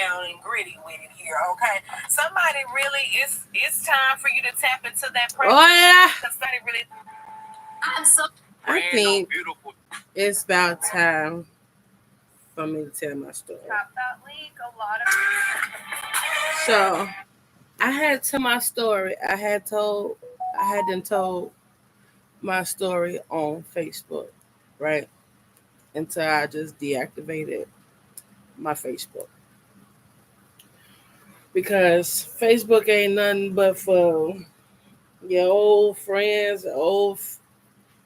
down and gritty with it here, okay? Somebody really, it's time for you to tap into that person. Oh yeah. Somebody really. I think it's about time for me to tell my story. So I had to my story. I hadn't told my story on Facebook, right? Until I just deactivated my Facebook. Because Facebook ain't nothing but for your old friends,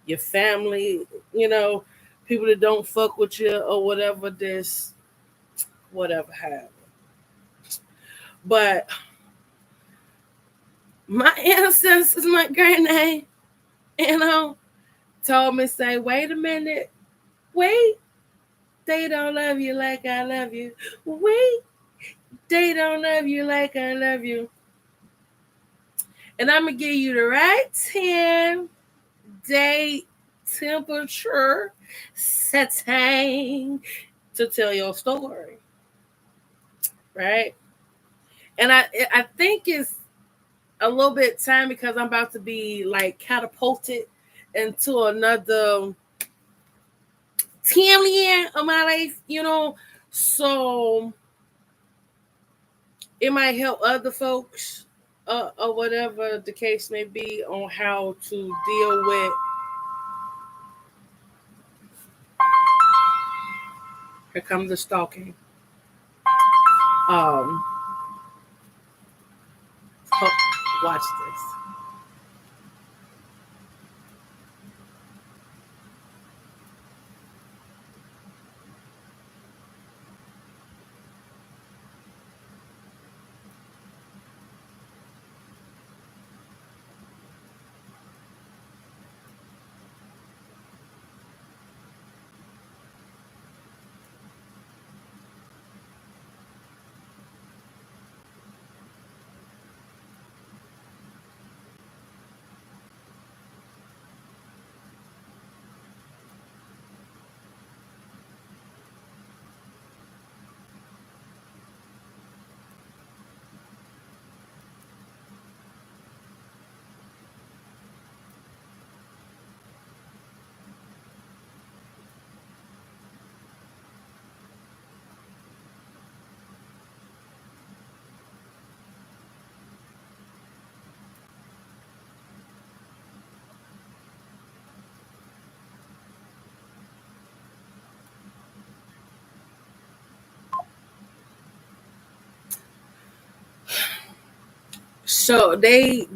your family, people that don't fuck with you or whatever whatever happened. But my ancestors, my granddad, you know, told me, say, wait a minute, wait, they don't love you like I love you. Wait, they don't love you like I love you. And I'm going to give you the right time, date, temperature, setting to tell your story. Right? And I think it's a little bit time because I'm about to be like catapulted into another 10 year of my life. So it might help other folks or whatever the case may be on how to deal with. Here comes the stalking. Um, Watch this. So they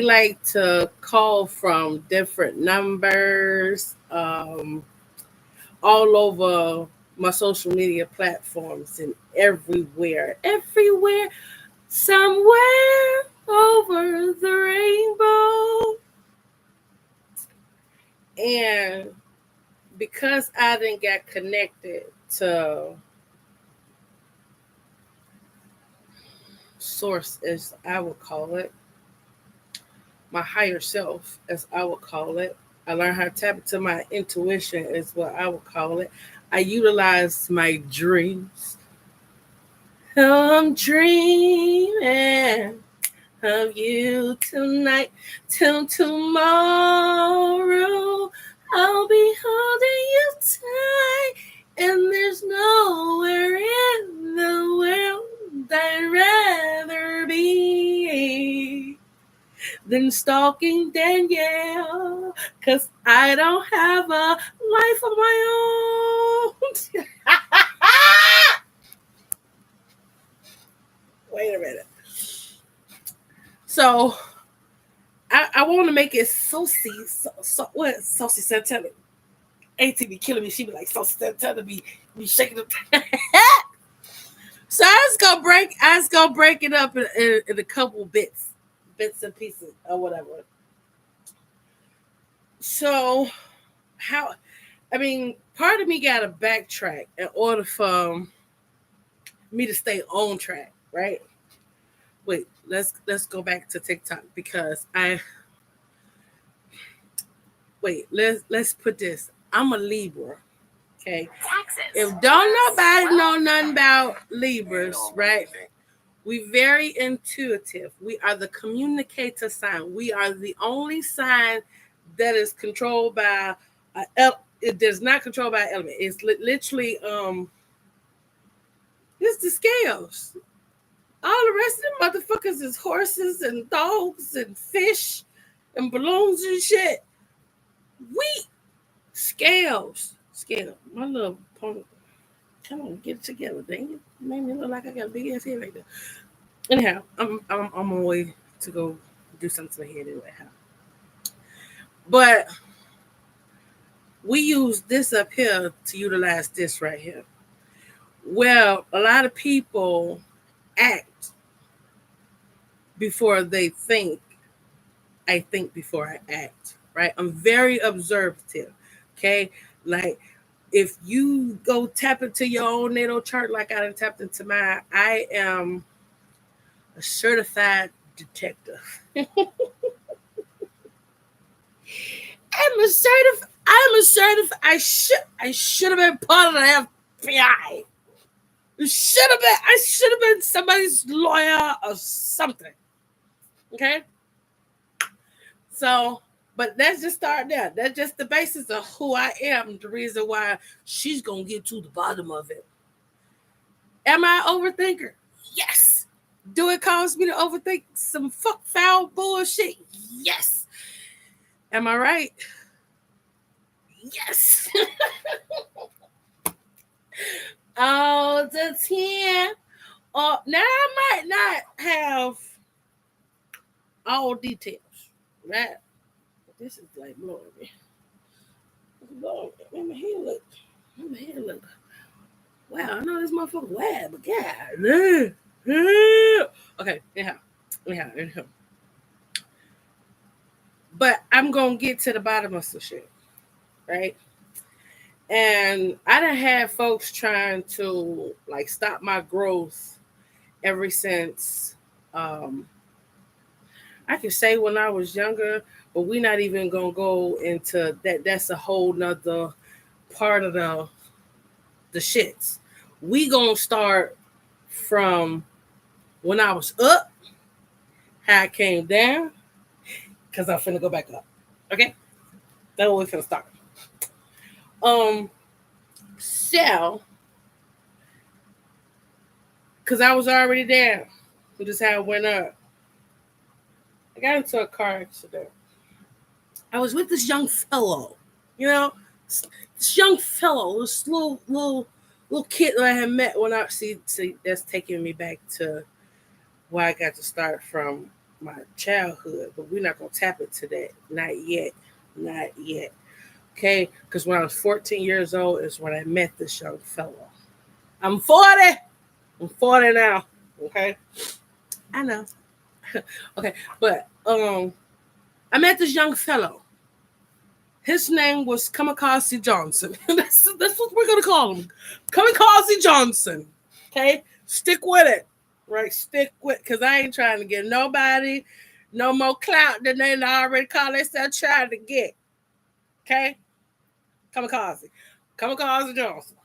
like to call from different numbers, all over my social media platforms and everywhere, somewhere over the rainbow. And because I didn't get connected to source, as I would call it, my higher self, as I would call it. I learned how to tap into my intuition, is what I would call it. I utilize my dreams. I'm dreaming of you tonight till tomorrow. I'll be holding you tight, and there's nowhere in the world I'd rather be than stalking Danielle, 'cause I don't have a life of my own. Wait a minute. So I want to make it Saucy. What Saucy Santana? ATV killing me. She be like Saucy Santana be shaking the. So I was gonna break it up in a couple bits and pieces or whatever. So how? I mean, part of me got to backtrack in order for me to stay on track, right? Wait, let's go back to TikTok because let's put this. I'm a Libra, Okay. Taxes. If don't nobody know nothing about Libras, right? We very intuitive. We are the communicator sign. We are the only sign that is controlled by it does not control by element. It's literally it's the scales. All the rest of them motherfuckers is horses and dogs and fish and balloons and shit. We scales. Scale. My little pony. Come on, get it together, dang it. Made me look like I got a big ass head right there. Anyhow, I'm on my way to go do something to my head anyway. But we use this up here to utilize this right here. Well, a lot of people act before they think. I think before I act, right? I'm very observative, okay? Like, if you go tap into your own natal chart like I done tapped into mine, I am a certified detective. I'm a certified. I should have been part of the FBI. I should have been somebody's lawyer or something. Okay? So, but let's just start there. That's just the basis of who I am. The reason why she's gonna get to the bottom of it. Am I an overthinker? Yes. Do it cause me to overthink some foul bullshit? Yes. Am I right? Yes. All the time. Now I might not have all details, right? But this is like blowing me. Lord, make my hair look. Wow, I know this motherfucker wide, but God. Okay, anyhow. But I'm gonna get to the bottom of some shit, right? And I done had folks trying to like stop my growth ever since I can say when I was younger, but we're not even gonna go into that. That's a whole nother part of the shits. We gonna start from when I was up, how I came down, because I'm finna go back up. Okay? That's where we finna start. So, because I was already there, we just how it went up. I got into a car accident. I was with this young fellow, this young fellow, this little kid that I had met when I see that's taking me back to where I got to start from my childhood, but we're not gonna tap into that. Not yet. Okay, because when I was 14 years old is when I met this young fellow. I'm 40. I'm 40 now. Okay, I know. Okay, but I met this young fellow. His name was Kamikaze Johnson. that's what we're gonna call him, Kamikaze Johnson. Okay, stick with it, right? Stick with, because I ain't trying to get nobody no more clout than they already call themselves trying to get. Okay, Kamikaze Johnson.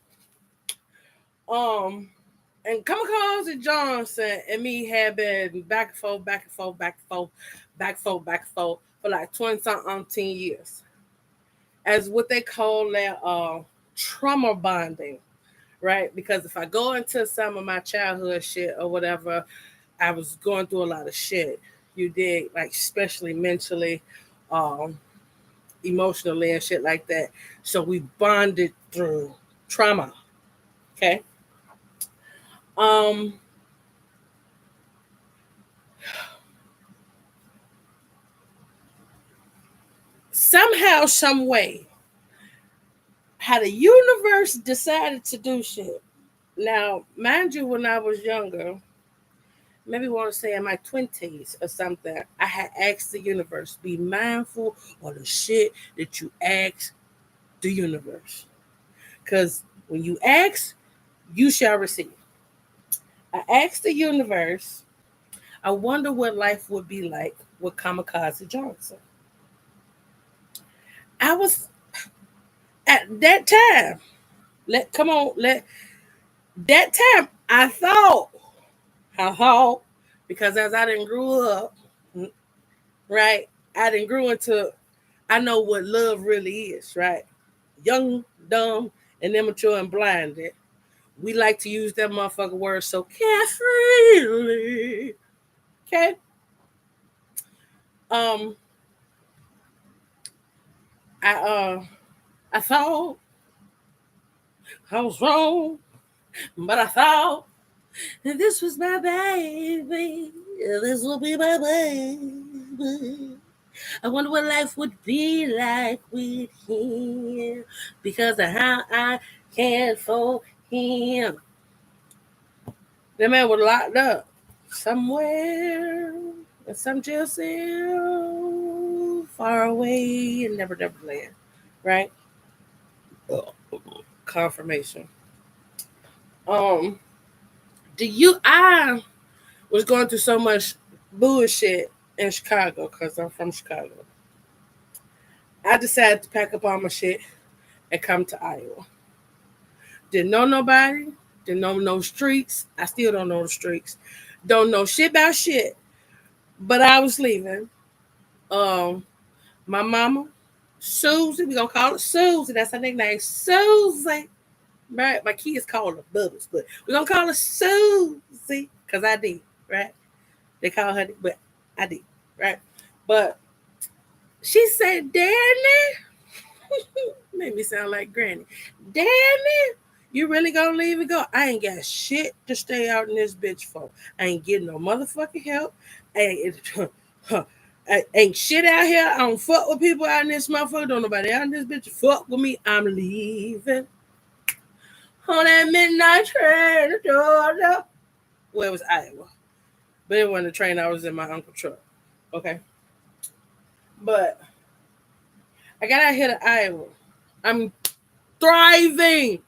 And Kamikaze Johnson and me had been back and forth for like 20 something years. As what they call that trauma bonding, right? Because if I go into some of my childhood shit or whatever, I was going through a lot of shit. You did, like, especially mentally, emotionally and shit like that. So we bonded through trauma. Okay. Somehow, some way, how the universe decided to do shit. Now, mind you, when I was younger, maybe want to say in my 20s or something, I had asked the universe, be mindful of the shit that you ask the universe. Because when you ask, you shall receive. I asked the universe, I wonder what life would be like with Kamikaze Johnson. I was, at that time, Come on, that time I thought, because as I didn't grew up, right? I didn't grew into, I know what love really is, right? Young, dumb, and immature and blinded. We like to use that motherfucker word so carefreely. Okay. Um, I I thought I was wrong, but I thought that this was my baby. This will be my baby. I wonder what life would be like with him because of how I cared for him. That man was locked up somewhere in some jail cell far away in Neverland, right? Confirmation. Um, I was going through so much bullshit in Chicago because I'm from Chicago. I decided to pack up all my shit and come to Iowa. Didn't know nobody, didn't know no streets. I still don't know the streets. Don't know shit about shit. But I was leaving. Um, my mama, Susie, we gonna call her Susie. That's her nickname, Susie. Right? My kids call her Bubbles, but we're gonna call her Susie because I did, right? They call her, but I did, right? But she said, Danny, made me sound like Granny. Danny, you really gonna leave and go? I ain't got shit to stay out in this bitch for. I ain't getting no motherfucking help. I ain't shit out here. I don't fuck with people out in this motherfucker. Don't nobody out in this bitch fuck with me. I'm leaving. On that midnight train to Georgia. Well, it was Iowa. But it wasn't a train. I was in my uncle's truck. Okay. But I got out here to Iowa. I'm thriving.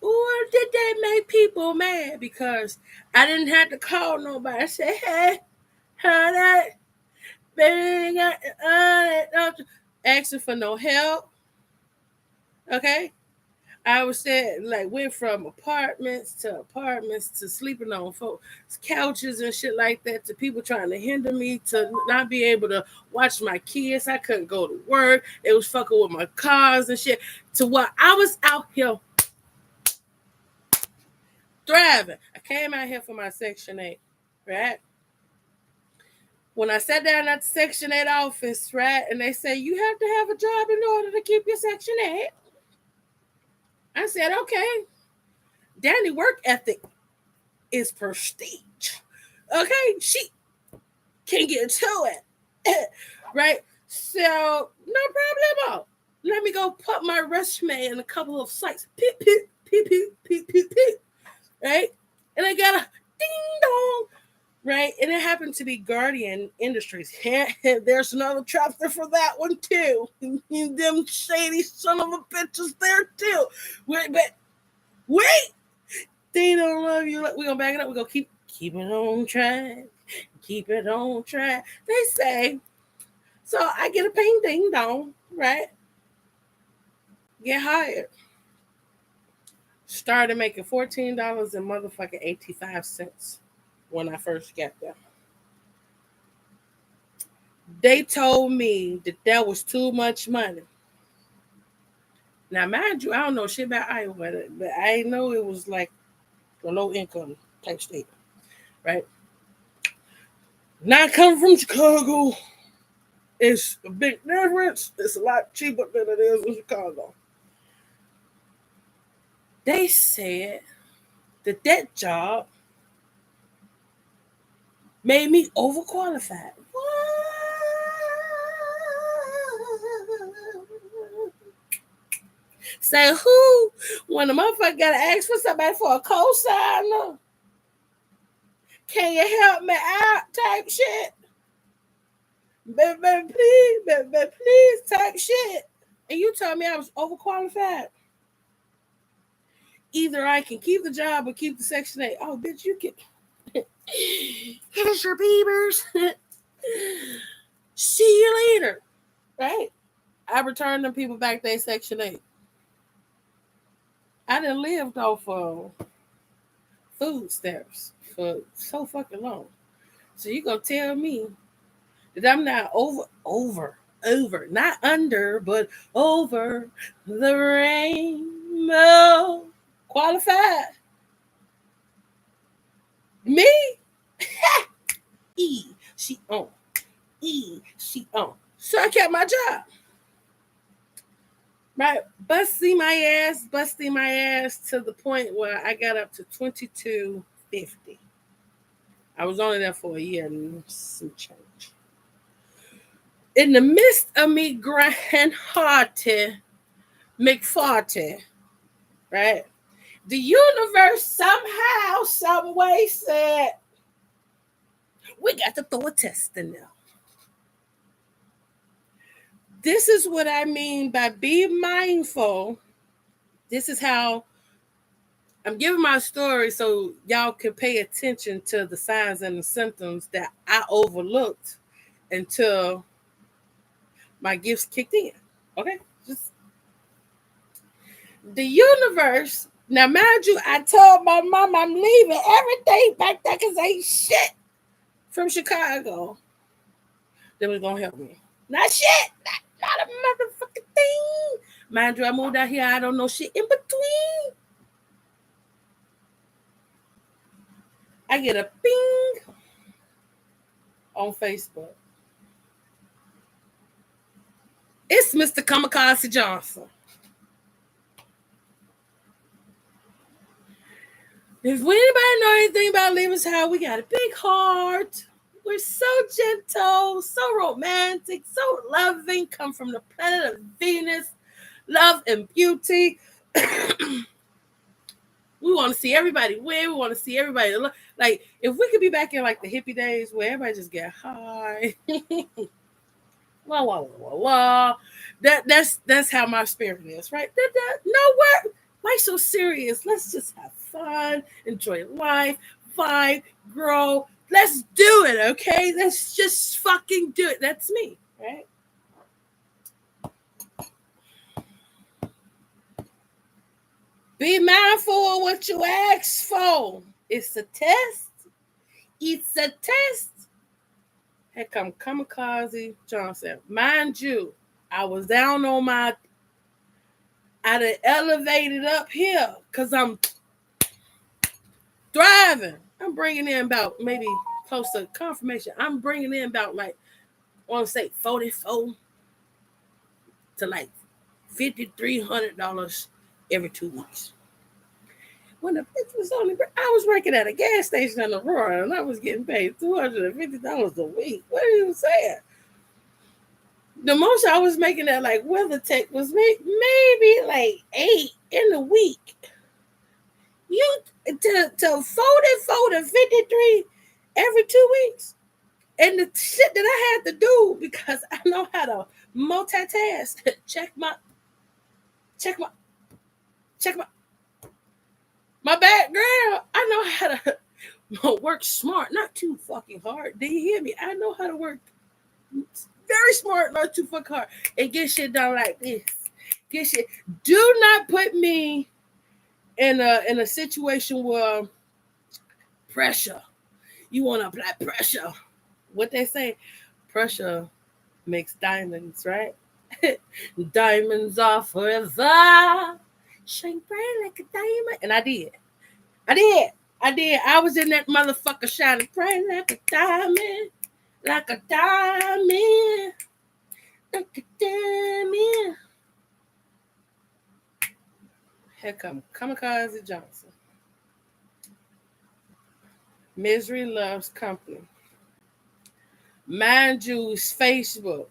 Or did they make people mad? Because I didn't have to call nobody. I said, hey, how that baby got asking for no help. Okay? I was saying, like, went from apartments to sleeping on folks' couches and shit like that to people trying to hinder me to not be able to watch my kids. I couldn't go to work. It was fucking with my cars and shit. To what I was out here thriving. I came out here for my Section 8, right? When I sat down at the Section 8 office, right, and they say, you have to have a job in order to keep your Section 8. I said, okay. Danny work ethic is prestige. Okay, she can get to it. Right? So, no problemo. Let me go put my resume in a couple of sites. Peep, peep, peep, peep, peep, peep, peep. Right? And I got a ding dong. Right? And it happened to be Guardian Industries. There's another chapter for that one too. Them shady son of a bitches there too. Wait, they don't love you. We're gonna back it up. We're gonna keep it on track. Keep it on track. They say. So I get a ping ding dong, right? Get hired. Started making $14 and motherfucking 85 cents when I first got there. They told me that was too much money. Now, mind you, I don't know shit about Iowa, but I know it was like a low income type state, right? Not coming from Chicago, it's a big difference. It's a lot cheaper than it is in Chicago. They said that job made me overqualified. Say who? When the motherfucker gotta ask for somebody for a cosigner, can you help me out? Type shit. Baby, please, type shit. And you told me I was overqualified. Either I can keep the job or keep the Section 8. Oh, bitch, you can. Here's your beavers. See you later. Right? I returned them people back to Section 8. I done lived off of food stamps for so fucking long. So you gonna tell me that I'm not over, not under, but over the rainbow qualified? Me? She on. She on. So I kept my job. Right, busting my ass to the point where I got up to $22.50. I was only there for a year and some change. In the midst of me grand-hearted McFarty, right? The universe somehow, some way said, we got to throw a test in there. This is what I mean by be mindful. This is how I'm giving my story so y'all can pay attention to the signs and the symptoms that I overlooked until my gifts kicked in. Okay? Just the universe. Now, mind you, I told my mom I'm leaving everything back there because ain't shit from Chicago that was going to help me. Not shit. Not a motherfucking thing. Mind you, I moved out here. I don't know shit in between. I get a ping on Facebook. It's Mr. Kamikaze Johnson. If anybody know anything about Levis Howe, we got a big heart. We're so gentle, so romantic, so loving. Come from the planet of Venus, love and beauty. We want to see everybody win. We want to see everybody look. Like, if we could be back in like the hippie days where everybody just get high. Wah, wah, wah, wah, wah. That's how my spirit is, right? Nowhere. Why so serious? Let's just have fun, enjoy life, vibe, grow. Let's do it, okay? Let's just fucking do it. That's me, right? Be mindful of what you ask for. It's a test. It's a test. Here come Kamikaze Johnson. Mind you, I was down on my... I done elevated up here because I'm thriving. I'm bringing in about maybe close to confirmation. I'm bringing in about like, I want to say $44 to like $5,300 every 2 weeks. When the bitch was only, I was working at a gas station in Aurora and I was getting paid $250 a week. What are you saying? The most I was making at like WeatherTech was maybe like 8 in the week. You to 44 to 53 every 2 weeks. And the shit that I had to do because I know how to multitask. Check my background. I know how to work smart, not too fucking hard. Do you hear me? I know how to work very smart, not too fucking hard, and get shit done like this. Get shit. Do not put me in a situation where pressure. You want to apply pressure. What they say, pressure makes diamonds, right? Diamonds are forever. Shine bright like a diamond. And I did. I was in that motherfucker shining bright like a diamond. Like a diamond. Like a diamond. Here come Kamikaze Johnson. Misery loves company. Mind you's Facebook.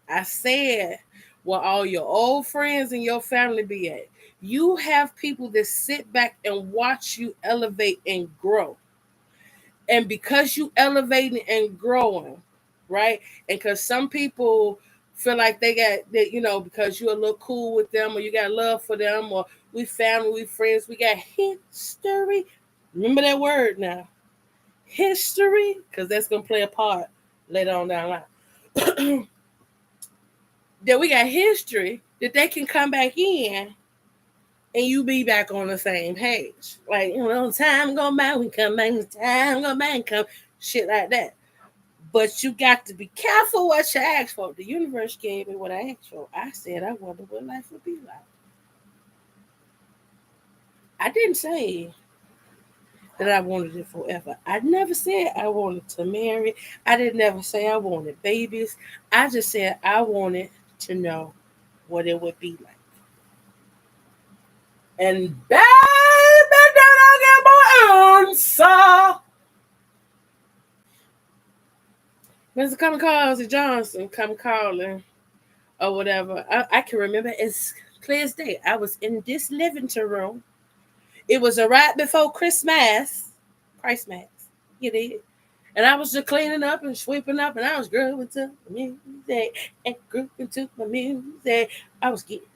I said where all your old friends and your family be at. You have people that sit back and watch you elevate and grow. And because you elevating and growing, right? And because some people feel like they got that, because you're a little cool with them or you got love for them or we family, we friends, we got history. Remember that word now. History, because that's going to play a part later on down the line. that we got history that they can come back in and you be back on the same page. Like, time go by, we come back, time go by and come, shit like that. But you got to be careful what you ask for. The universe gave me what I asked for. I said I wonder what life would be like. I didn't say that I wanted it forever. I never said I wanted to marry. I didn't never say I wanted babies. I just said I wanted to know what it would be like. And baby, then I get my answer. Mr. Come Carlson Johnson, come calling or whatever. I can remember as clear as day. I was in this living room. It was right before Christmas. You did. And I was just cleaning up and sweeping up, and I was grooving to the music and grooving to my music. I was getting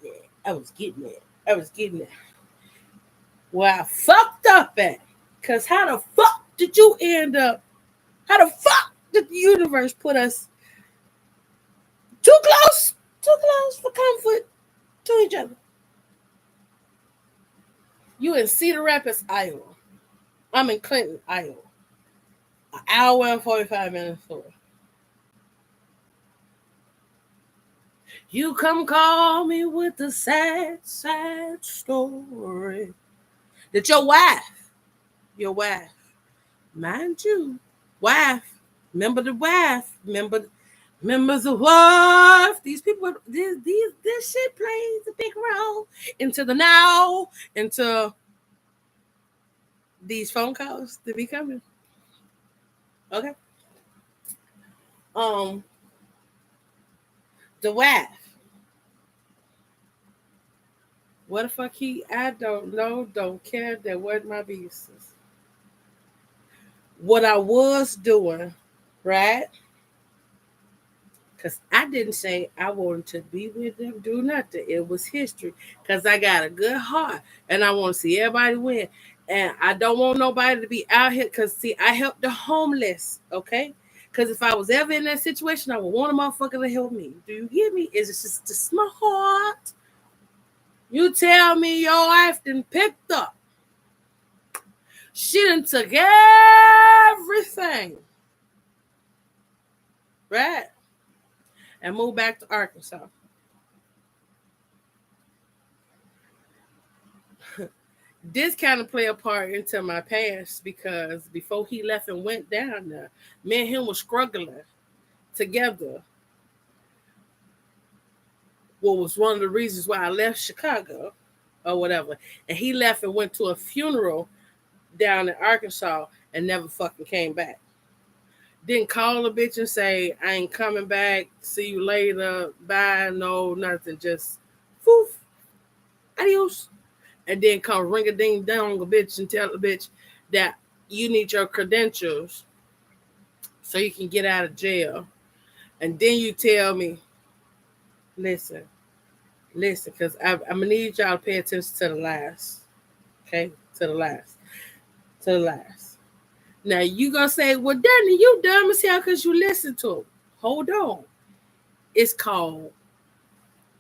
it. Well, I fucked up at. Because how the fuck did you end up? How the fuck did the universe put us too close for comfort to each other? You in Cedar Rapids, Iowa. I'm in Clinton, Iowa. An hour and 45 minutes away. You come call me with the sad story that your wife, mind you, wife, remember the wife, remember the wife. These people, this shit plays a big role into the now, into these phone calls to be coming. Okay. The wife. What the fuck I don't know, don't care, that wasn't my business. What I was doing, right? Because I didn't say I wanted to be with them, do nothing. It was history. Because I got a good heart and I want to see everybody win. And I don't want nobody to be out here. Because, see, I help the homeless, okay? Because if I was ever in that situation, I would want a motherfucker to help me. Do you get me? Is it just my heart? You tell me your wife done picked up. She done took everything. Right? And moved back to Arkansas. This kind of play a part into my past because before he left and went down there, me and him was struggling together. What was one of the reasons why I left Chicago or whatever. And he left and went to a funeral down in Arkansas and never fucking came back. Didn't call a bitch and say, I ain't coming back, see you later, bye, no, nothing, just poof, adios. And then come ring a ding dong a bitch and tell the bitch that you need your credentials so you can get out of jail. And then you tell me, listen, because I'm going to need y'all to pay attention to the last. Okay? To the last. Now, you going to say, well, Danny, you dumb as hell because you listen to him. Hold on. It's called,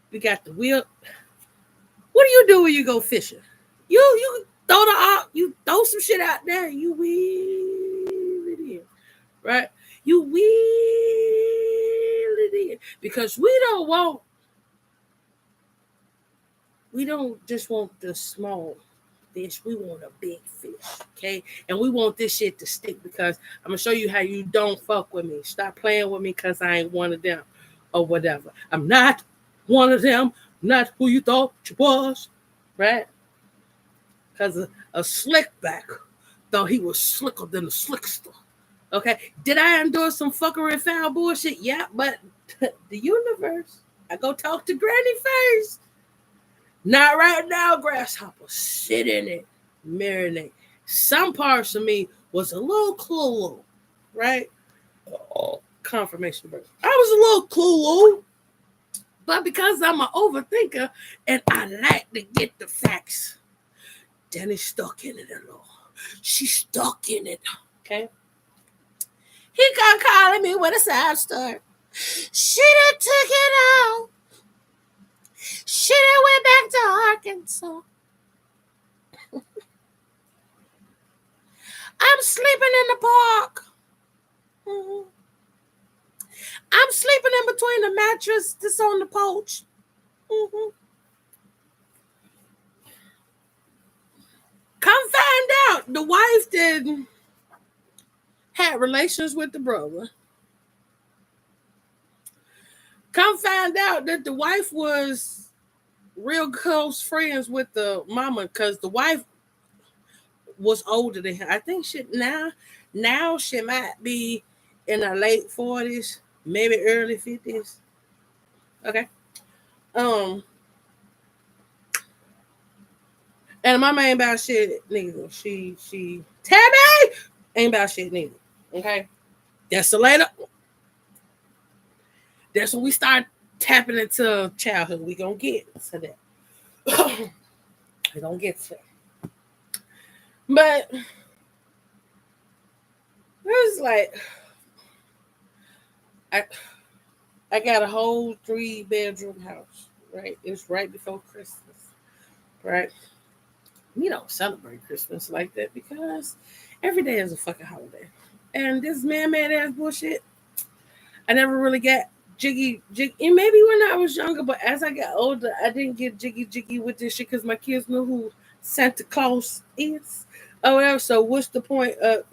we got the wheel. What do you do when you go fishing? You throw some shit out there. You wheel it in. Right? You wheel it in. Because we don't just want the small fish. We want a big fish, okay? And we want this shit to stick because I'm going to show you how you don't fuck with me. Stop playing with me because I ain't one of them or whatever. I'm not one of them, not who you thought you was, right? Because a slickback thought he was slicker than the slickster, okay? Did I endure some fuckery and foul bullshit? Yeah, but the universe, I go talk to Granny first. Not right now, grasshopper. Sit in it. Marinate. Some parts of me was a little clueless, right? Confirmation verse. I was a little clueless. But because I'm an overthinker and I like to get the facts, Danny's stuck in it a little. She's stuck in it. Okay? He come calling me with a sad story. She done took it out She done went back to Arkansas. I'm sleeping in the park. Mm-hmm. I'm sleeping in between the mattress that's on the porch. Mm-hmm. Come find out, the wife didn't had relations with the brother. Come find out that the wife was real close friends with the mama because the wife was older than him. I think now she might be in her late 40s, maybe early 50s. Okay. Um, and mama ain't about shit neither. She Tammy ain't about shit neither. Okay. That's the later. That's when we start tapping into childhood. We gonna get to that. We gonna get to that. But it was like I got a whole 3-bedroom house, right? It's right before Christmas, right? We don't celebrate Christmas like that because every day is a fucking holiday. And this man-made ass bullshit, I never really got jiggy. And maybe when I was younger, but as I got older, I didn't get jiggy with this shit because my kids knew who Santa Claus is or whatever. So what's the point of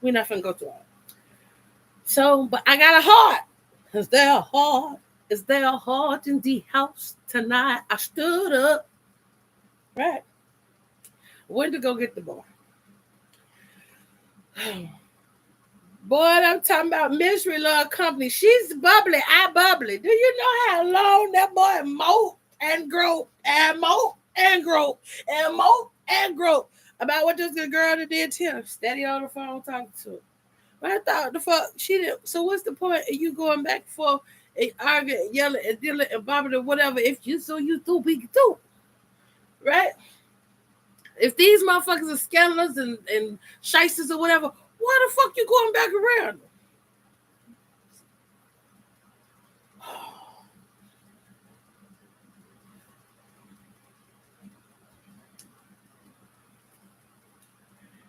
we're not gonna go through all. So, but I got a heart. Is there a heart? Is there a heart in the house tonight? I stood up. Right. Went to go get the boy. Boy, I'm talking about Misery Love Company. She's bubbly, I bubbly. Do you know how long that boy moped and groped and moped and groped and moped and groped about what this girl that did to him? Steady on the phone talking to her. But I thought the fuck she did. So what's the point of you going back for and arguing, yelling, and dealing and bobbing or whatever? If you so you do, we do, right? If these motherfuckers are scandalous and shysters or whatever, why the fuck you going back around?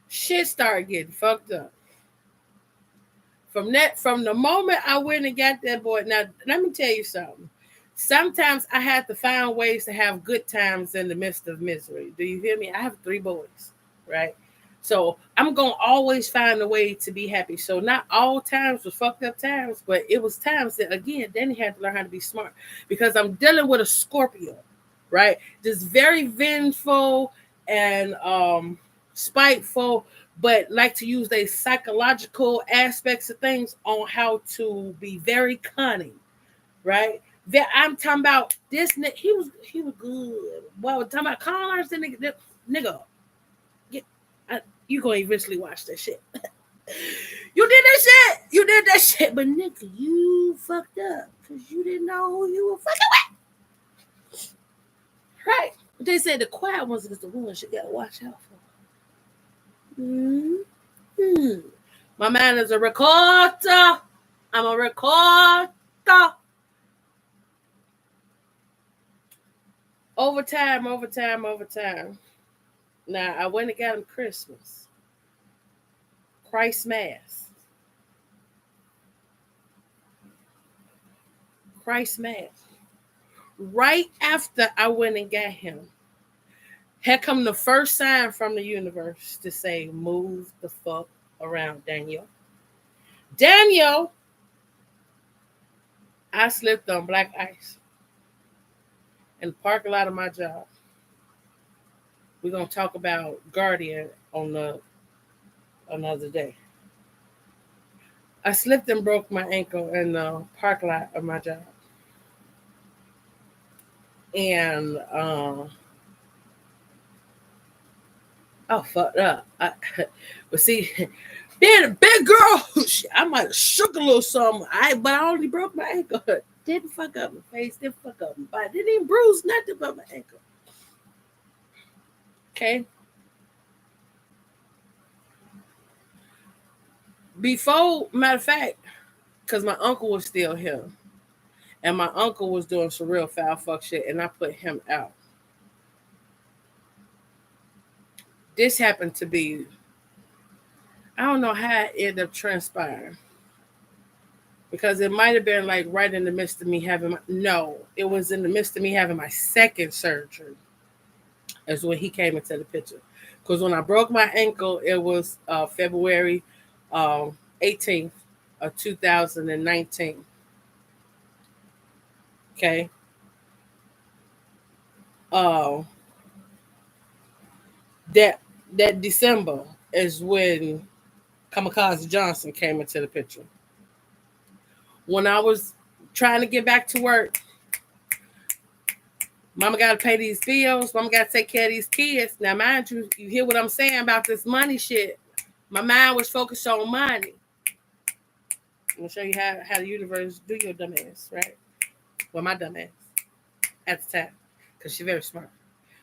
Shit started getting fucked up. From the moment I went and got that boy. Now let me tell you something. Sometimes I have to find ways to have good times in the midst of misery. Do you hear me? I have 3 boys, right? So I'm gonna always find a way to be happy. So not all times was fucked up times, but it was times that again, then he had to learn how to be smart because I'm dealing with a Scorpio, right? Just very vengeful and spiteful, but like to use the psychological aspects of things on how to be very cunning, right? That I'm talking about this nigga, he was good. Well, we're talking about Connors, the nigga, get, you gonna eventually watch that shit. You did that shit, but nigga, you fucked up because you didn't know who you were fucking with, right? They said the quiet ones is the ones you gotta watch out for. Mm-hmm. My man is a recorder. I'm a recorder. Overtime. Now I went and got him Christmas. Christ Mass. Right after I went and got him, had come the first sign from the universe to say, move the fuck around, Daniel. I slipped on black ice in the parking lot of my job. We're gonna talk about Guardian on another day. I slipped and broke my ankle in the parking lot of my job. And I fucked up. But see, being a big girl, I might have shook a little something. But I only broke my ankle. Didn't fuck up my face. Didn't fuck up my body. Didn't even bruise nothing but my ankle. Okay. Before, matter of fact, because my uncle was still here. And my uncle was doing some real foul fuck shit, and I put him out. This happened to be, I don't know how it ended up transpiring. Because it might have been like right in the midst of me having no, it was in the midst of me having my second surgery. Is when he came into the picture. Because when I broke my ankle, it was February 18th of 2019. Okay. Uh, that that December is when Kamikaze Johnson came into the picture. When I was trying to get back to work, Mama got to pay these bills. Mama got to take care of these kids. Now, mind you, you hear what I'm saying about this money shit. My mind was focused on money. I'm going to show you how the universe do your dumb ass, right? Well, my dumb ass at the time. Because she's very smart.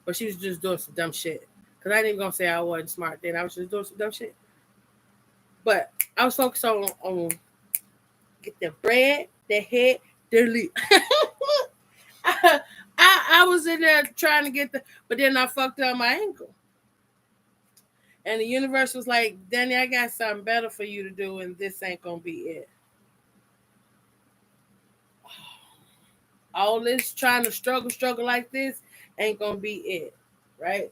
But she was just doing some dumb shit. Because I ain't even going to say I wasn't smart then. I was just doing some dumb shit. But I was focused on get the bread, the head, the leap. I was in there trying to get but then I fucked up my ankle. And the universe was like, Danny, I got something better for you to do, and this ain't gonna be it. All this trying to struggle like this ain't gonna be it, right?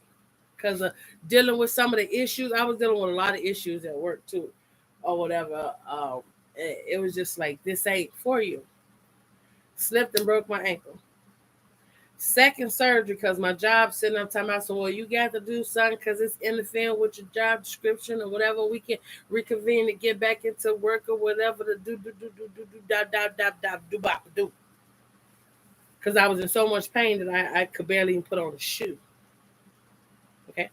Because of dealing with some of the issues. I was dealing with a lot of issues at work too, or whatever. It was just like, this ain't for you. Slipped and broke my ankle. Second surgery, because my job sitting up talking about, so well, you got to do something because it's interfering with your job description or whatever. We can reconvene to get back into work or whatever to do because I was in so much pain that I could barely even put on a shoe. Okay,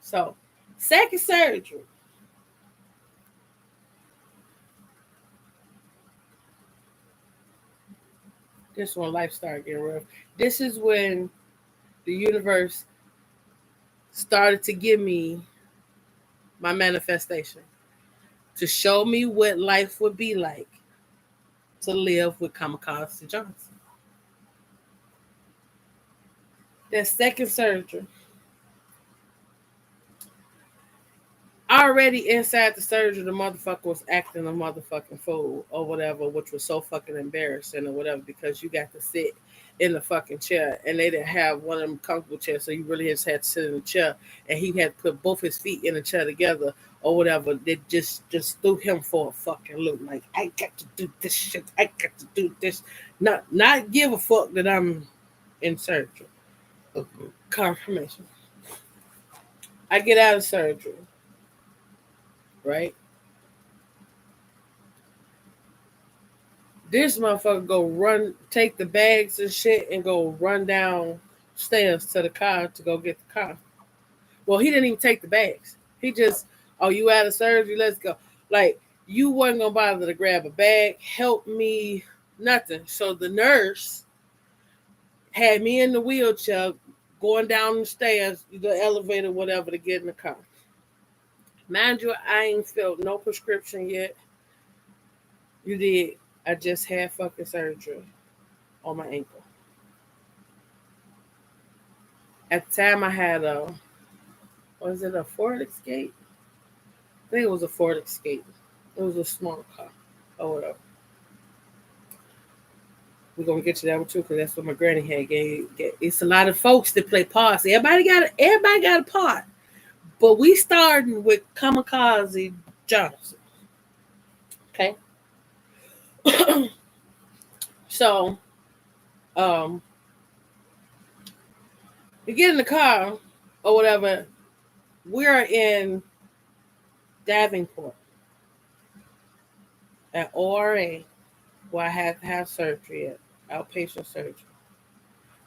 so second surgery. This when life started getting rough. This is when the universe started to give me my manifestation to show me what life would be like to live with Kamikaze Johnson. That second surgery, already inside the surgery, the motherfucker was acting a motherfucking fool or whatever, which was so fucking embarrassing or whatever, because you got to sit in the fucking chair and they didn't have one of them comfortable chairs, so you really just had to sit in the chair, and he had to put both his feet in the chair together or whatever. They just threw him for a fucking loop. Like, I got to do this shit. I got to do this. Not give a fuck that I'm in surgery. Confirmation. I get out of surgery, right? This motherfucker go run, take the bags and shit, and go run downstairs to the car to go get the car. Well, he didn't even take the bags. He just, oh, you out of surgery? Let's go. Like, you wasn't gonna bother to grab a bag, help me, nothing. So the nurse had me in the wheelchair going down the stairs, the elevator, whatever, to get in the car. Mind you, I ain't filled no prescription yet. You did. I just had fucking surgery on my ankle. At the time, I had was it a Ford Escape? I think it was a Ford Escape. It was a small car or whatever. We're gonna get to that one too, because that's what my granny had gave. It's a lot of folks that play parts. Everybody got a part. But we starting with Kamikaze Johnson. Okay. So we get in the car or whatever. We're in Davenport at ORA, where I had to have surgery at, outpatient surgery,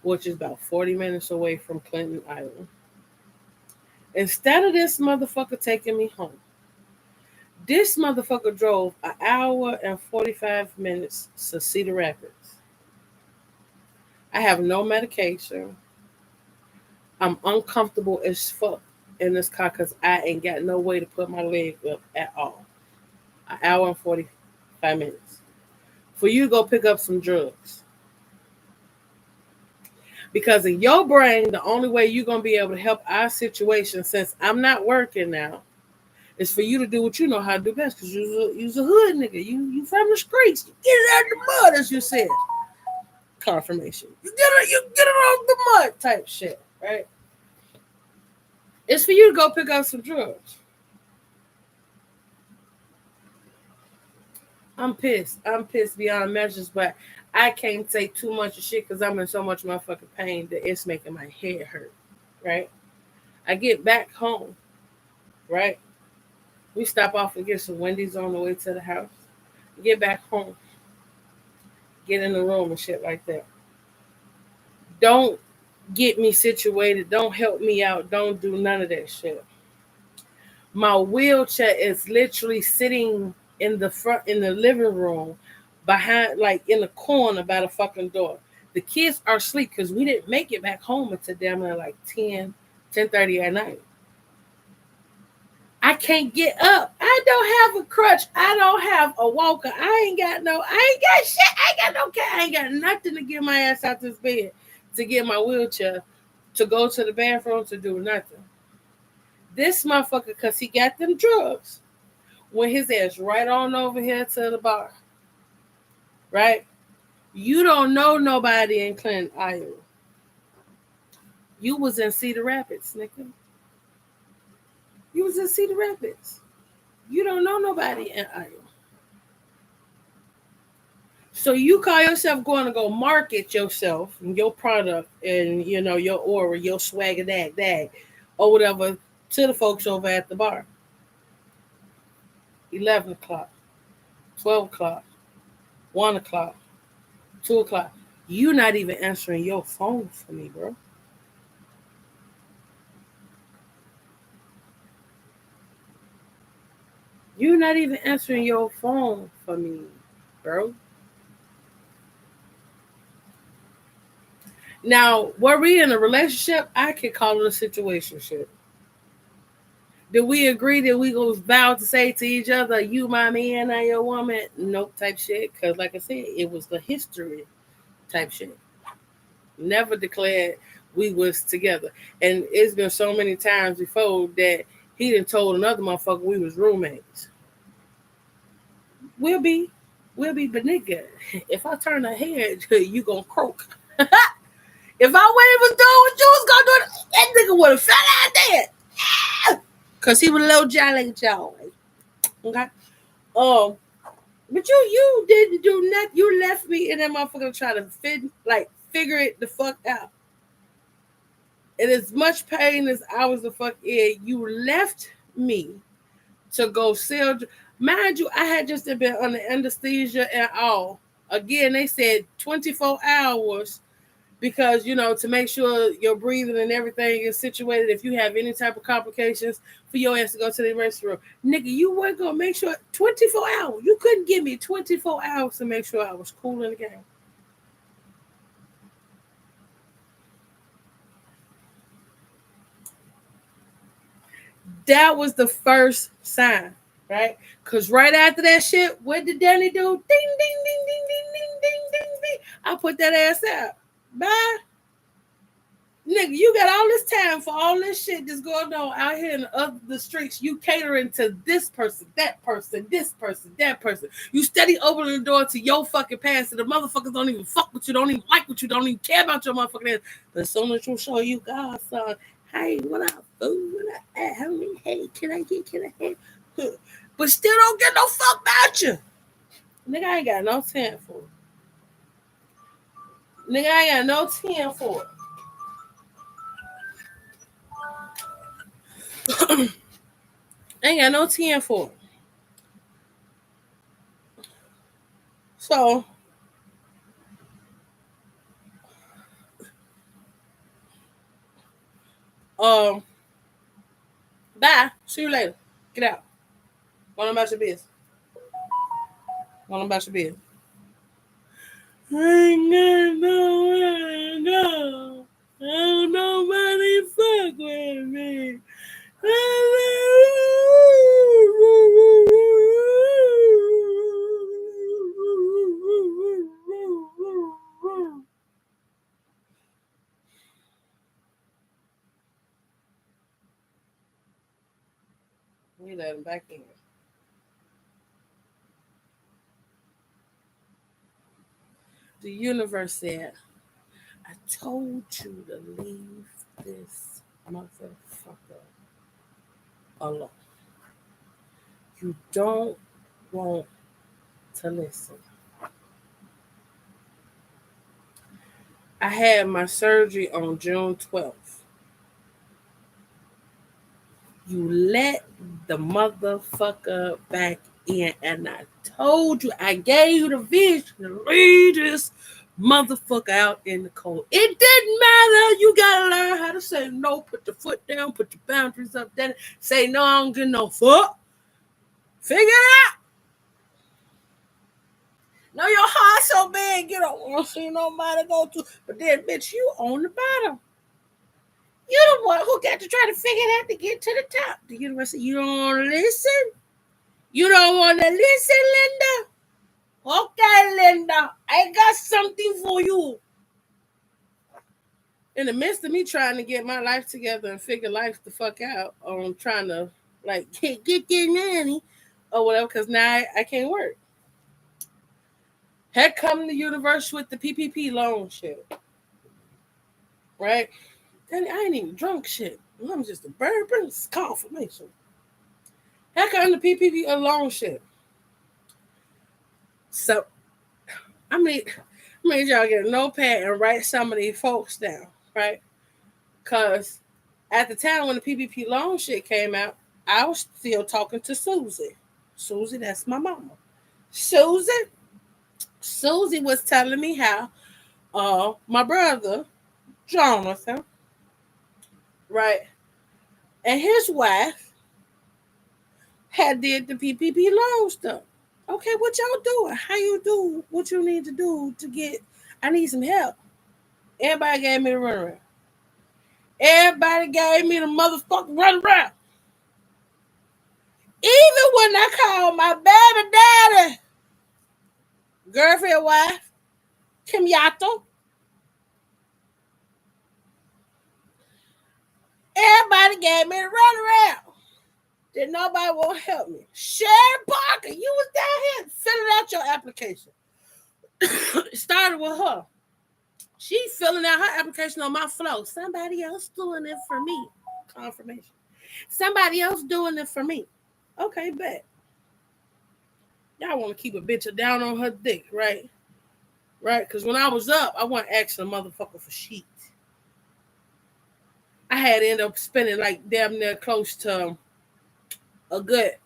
which is about 40 minutes away from Clinton Island. Instead of this motherfucker taking me home, this motherfucker drove an hour and 45 minutes to Cedar Rapids. I have no medication. I'm uncomfortable as fuck in this car because I ain't got no way to put my leg up at all. An hour and 45 minutes. for you to go pick up some drugs. Because in your brain, the only way you're going to be able to help our situation, since I'm not working now, is for you to do what you know how to do best. Because you're a hood nigga. You from the streets. You get it out of the mud, as you said. Confirmation. You get it off the mud type shit, right? It's for you to go pick up some drugs. I'm pissed. I'm pissed beyond measures, but I can't say too much of shit because I'm in so much motherfucking pain that it's making my head hurt, right? I get back home, right? We stop off and get some Wendy's on the way to the house. Get back home. Get in the room and shit like that. Don't get me situated. Don't help me out. Don't do none of that shit. My wheelchair is literally sitting in the front, in the living room, behind, like in the corner by the fucking door. The kids are asleep because we didn't make it back home until damn near like 10:30 at night. I can't get up. I don't have a crutch. I don't have a walker. I ain't got shit. I ain't got no cat. I ain't got nothing to get my ass out this bed to get my wheelchair, to go to the bathroom, to do nothing. This motherfucker, because he got them drugs, went his ass right on over here to the bar. Right? You don't know nobody in Clinton, Iowa. You was in Cedar Rapids, nigga. You was in Cedar Rapids. You don't know nobody in Iowa. So you call yourself going to go market yourself and your product and, you know, your aura, your swagger dag, or whatever, to the folks over at the bar. 11 o'clock, 12 o'clock, 1 o'clock, 2 o'clock. You not even answering your phone for me, bro. You're not even answering your phone for me, bro. Now, were we in a relationship? I could call it a situationship. Did we agree that we was vowed to say to each other, you my man, I your woman? Nope, type shit. Because like I said, it was the history type shit. Never declared we was together. And it's been so many times before that he done told another motherfucker we was roommates. We'll be, but nigga, if I turn a head, you gonna croak. If I wasn't doing what you was gonna do, that nigga would have fell out there. Cause he was a little jolly Joe. Okay. But you didn't do nothing. You left me and that motherfucker trying to figure it the fuck out. And as much pain as I was the fuck in, you left me to go sell. Mind you, I had just been under anesthesia and all. Again, they said 24 hours because, you know, to make sure your breathing and everything is situated. If you have any type of complications, for your ass to go to the emergency room. Nigga, you weren't going to make sure 24 hours. You couldn't give me 24 hours to make sure I was cool in the game. That was the first sign. Right? Because right after that shit, what did Danny do? Ding, ding, ding, ding, ding, ding, ding, ding, ding. I put that ass out. Bye. Nigga, you got all this time for all this shit that's going on out here in the streets. You catering to this person, that person, this person, that person. You steady opening the door to your fucking past, and the motherfuckers don't even fuck with you, don't even like with you, don't even care about your motherfucking ass. But as soon as you show you God, son, hey, what up, fool? What up, homie? Hey, can I have? But still don't get no fuck about you. Nigga, I ain't got no time for it. Nigga, I ain't got no time for it. I ain't got no time for it. So, bye. See you later. Get out. Going about your business. Going about your business. I ain't got nowhere to go. Don't nobody fuck with me. We let him back in. The universe said, I told you to leave this motherfucker alone. You don't want to listen. I had my surgery on June 12th. You let the motherfucker back in, and I told you, I gave you the vision to leave this motherfucker out in the cold. It didn't matter. You gotta learn how to say no. Put your foot down. Put your boundaries up. Then say no. I don't get no fuck. Figure it out. No, your heart so big you don't want to see nobody go to. But then, bitch, you on the bottom. You the one who got to try to figure it out to get to the top. The universe said, you don't want to listen? You don't want to listen, Linda? Okay, Linda, I got something for you. In the midst of me trying to get my life together and figure life the fuck out on trying to, like, get money or whatever, because now I can't work. Had come the universe with the PPP loan shit. Right? I ain't even drunk shit. I'm just a bourbon. It's confirmation. Heck, I'm the PPP alone shit. So, I made y'all get a notepad and write some of these folks down, right? Because at the time when the PPP loan shit came out, I was still talking to Susie. Susie, that's my mama. Susie was telling me how my brother, Jonathan, right, and his wife had did the PPP loan stuff. Okay, what y'all doing? How you do what you need to do to get? I need some help. Everybody gave me the runaround. Everybody gave me the motherfucking runaround. Even when I called my baby daddy, girlfriend, wife, Kim Yato, everybody gave me the runaround. Did nobody want to help me? Sharon Parker, you was down here filling out your application. It started with her. She filling out her application on my flow. Somebody else doing it for me. Confirmation. Somebody else doing it for me. Okay, bet. Y'all want to keep a bitch down on her dick, right? Right? Because when I was up, I wasn't asking a motherfucker for shit. I had to end up spending like damn near close to a good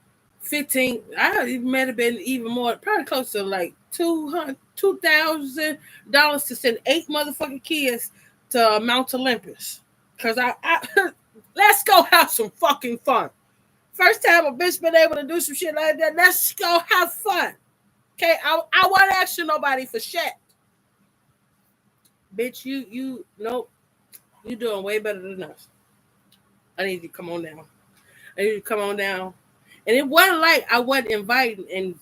15. I might have been even more, probably close to like $2,000 to send 8 motherfucking kids to Mount Olympus. Cause I let's go have some fucking fun. First time a bitch been able to do some shit like that. Let's go have fun. Okay, I won't ask you nobody for shit. Bitch, you nope. You doing way better than us. I need you to come on down. I need you to come on down. And it wasn't like I wasn't inviting and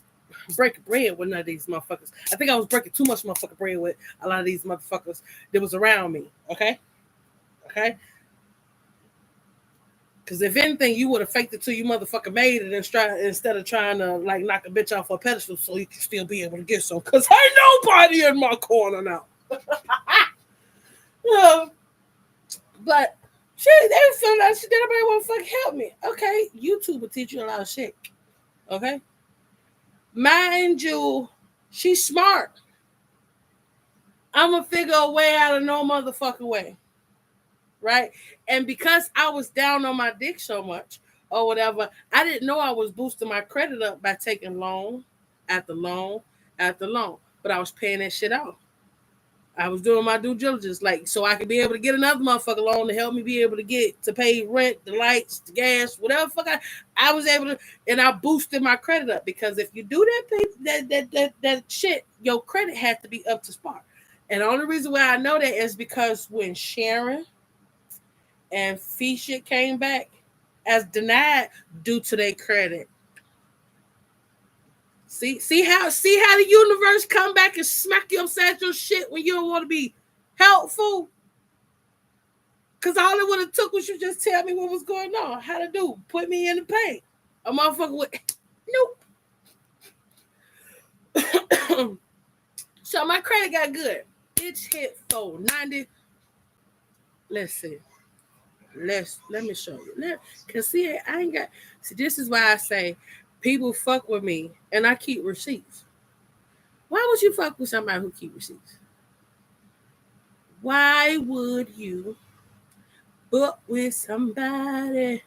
breaking bread with none of these motherfuckers. I think I was breaking too much motherfucking bread with a lot of these motherfuckers that was around me. Okay? Okay? Because if anything, you would have faked it till you motherfucker made it instead of trying to like knock a bitch off a pedestal so you can still be able to get some. Because ain't nobody in my corner now. But shit, they was feeling that shit. Nobody want to fucking help me. Okay, YouTube will teach you a lot of shit. Okay? Mind you, she's smart. I'm going to figure a way out of no motherfucking way. Right? And because I was down on my dick so much or whatever, I didn't know I was boosting my credit up by taking loan after loan after loan. But I was paying that shit off. I was doing my due diligence, like, so I could be able to get another motherfucker loan to help me be able to get to pay rent, the lights, the gas, whatever fuck I was able to, and I boosted my credit up because if you do that shit, your credit had to be up to par. And the only reason why I know that is because when Sharon and fee shit came back as denied due to their credit. See how the universe come back and smack you upside your shit when you don't want to be helpful? Because all it would have took was you just tell me what was going on, how to do, put me in the paint. A motherfucker with nope. So my credit got good. Bitch hit 490. Let's see. Let me show you. Cause see, I ain't got. See, this is why I say people fuck with me, and I keep receipts. Why would you fuck with somebody who keep receipts? Why would you fuck with somebody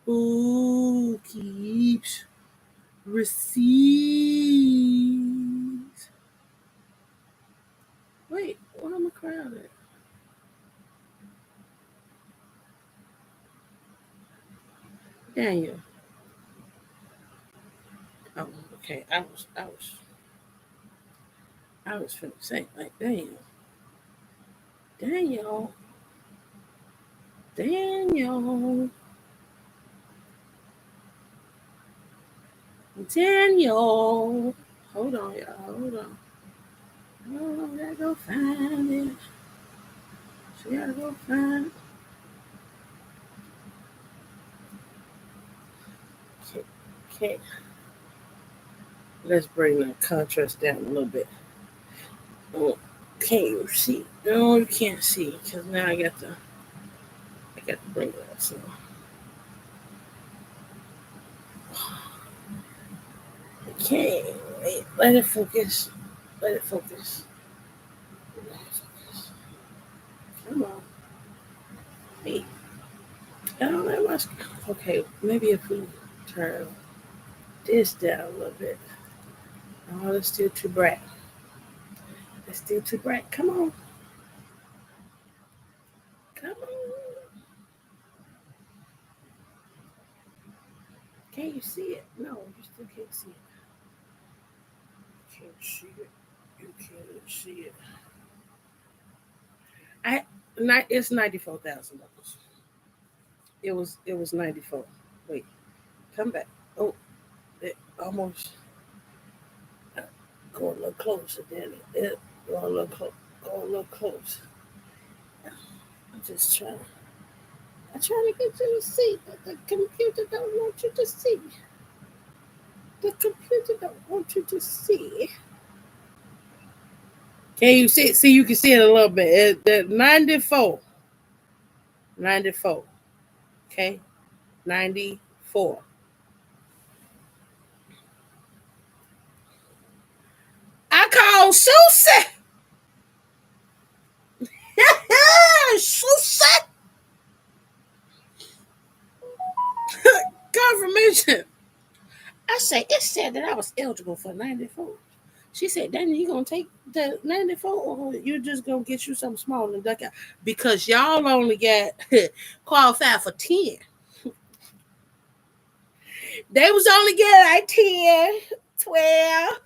who keeps receipts? Wait, where am I crowd at? Daniel. Oh, okay. I was finna say like Daniel, Daniel, Daniel. Hold on, y'all. Hold on. Oh, I gotta go find it. She gotta go find it. Okay, okay. Let's bring the contrast down a little bit. Oh, can't you see? No, you can't see because now I got to bring it up. So, okay, wait, let it focus. Let it focus. Let it focus. Come on. Wait. I don't know much. Okay, maybe if we turn this down a little bit. Oh, it's still too bright. It's still too bright. Come on. Come on. Can you see it? No, you still can't see it. Can't see it. You can't see it. It's $94,000. It was 94. Wait, come back. Oh, it almost go a little closer, Danny. It go a little close. Go a little close. I'm just trying. I'm trying to get you to see, but the computer don't want you to see. The computer don't want you to see. Can you see? See, you can see it a little bit. The 94. 94. Okay? 94. I call Susie. Susie. Confirmation. I say, it said that I was eligible for 94. She said, Danny, you gonna take the 94 or you just gonna get you something small and duck out? Because y'all only got qualified for 10. They was only getting like 10, 12,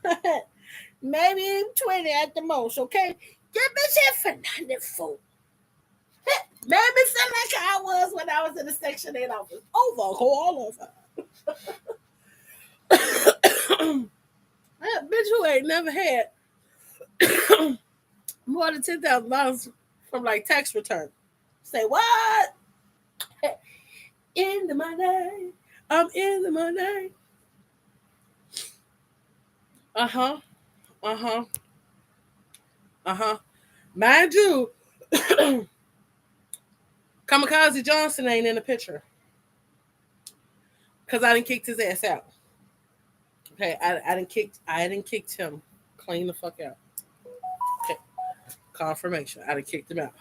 maybe 20 at the most, okay? Get bitch here for 94. Made me feel like I was when I was in the Section 8 office. All over. That bitch who ain't never had more than $10,000 from like tax return. Say what? In the money. I'm in the money. Uh-huh. Uh-huh. Uh-huh. Mind you, Kamikaze Johnson ain't in the picture. Cause I didn't kick his ass out. Okay, I didn't kick him clean the fuck out. Okay. Confirmation. I done kicked him out.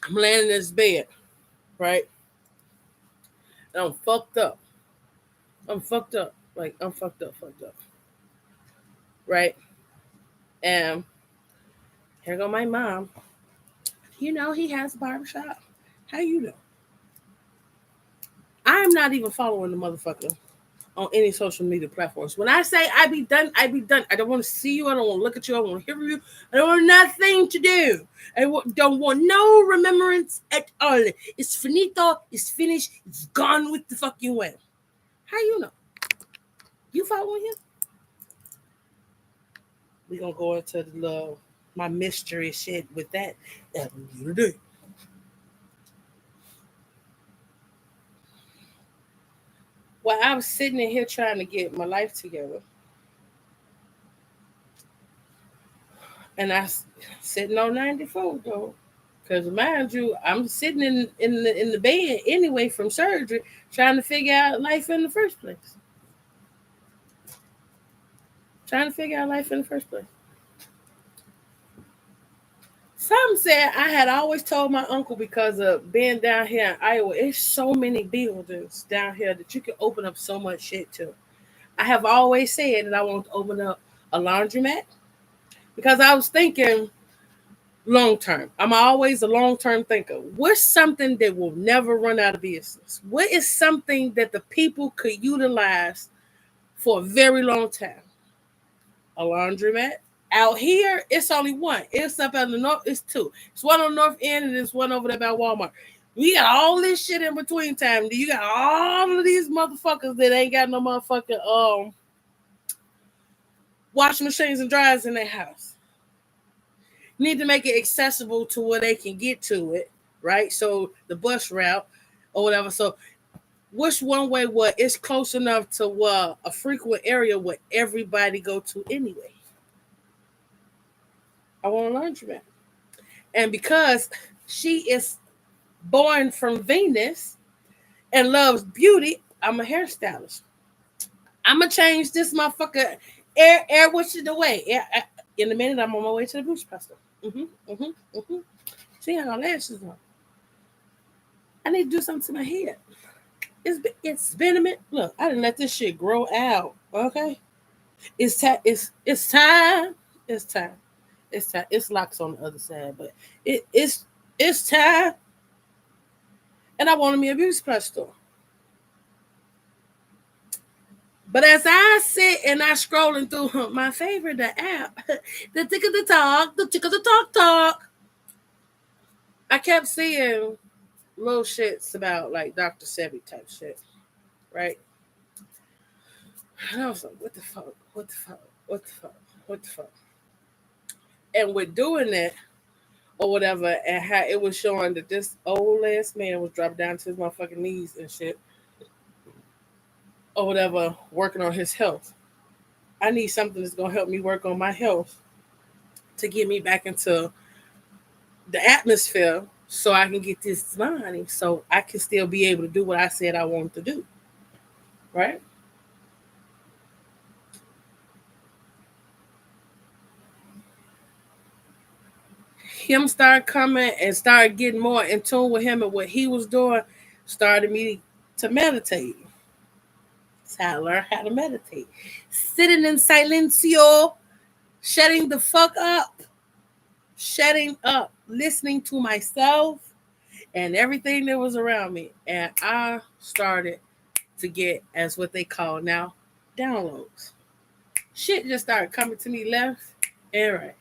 I'm laying in this bed, right? And I'm fucked up. I'm fucked up. Like I'm fucked up. Right? And here go my mom. You know he has a barbershop. How you know? I'm not even following the motherfucker on any social media platforms. When I say I be done, I be done. I don't want to see you. I don't want to look at you. I don't want to hear from you. I don't want nothing to do. Don't want no remembrance at all. It's finito. It's finished. It's gone with the fucking wind. How you know? You following him? We gonna go into my mystery shit with that at another day. While I was sitting in here trying to get my life together, and sitting on 94 though. Because mind you, I'm sitting in the bed anyway from surgery, trying to figure out life in the first place. Trying to figure out life in the first place. Some said I had always told my uncle because of being down here in Iowa, it's so many buildings down here that you can open up so much shit to. I have always said that I want to open up a laundromat because I was thinking long term. I'm always a long term thinker. What's something that will never run out of business? What is something that the people could utilize for a very long time? A laundromat. Out here, it's only one. It's up at the north. It's two. It's one on the north end and it's one over there by Walmart. We got all this shit in between time. You got all of these motherfuckers that ain't got no motherfucking washing machines and dryers in their house. You need to make it accessible to where they can get to it, right? So the bus route or whatever. So what's one way where it's close enough to a frequent area where everybody go to anyway? I want a laundromat. And because she is born from Venus and loves beauty, I'm a hairstylist. I'm going to change this motherfucker air which is the way. In a minute, I'm on my way to the beauty pastor. She ain't got lashes on. I need to do something to my head. It's been a minute. Look, I didn't let this shit grow out. Okay? It's time. It's time. It's time. It's time. It's locks on the other side, but it's time. And I wanted me a beauty supply store. But as I sit and I scrolling through my favorite app, the tick of the talk, I kept seeing little shits about like Dr. Sebi type shit, right? And I was like, what the fuck? What the fuck? What the fuck? What the fuck? And with doing that or whatever, and how it was showing that this old ass man was dropped down to his motherfucking knees and shit, or whatever, working on his health. I need something that's gonna help me work on my health to get me back into the atmosphere so I can get this money so I can still be able to do what I said I wanted to do. Right? Him start coming and start getting more in tune with him and what he was doing started me to meditate. That's how I learned how to meditate. Sitting in silencio, shutting the fuck up, shutting up, listening to myself and everything that was around me. And I started to get, as what they call now, downloads. Shit just started coming to me left and right.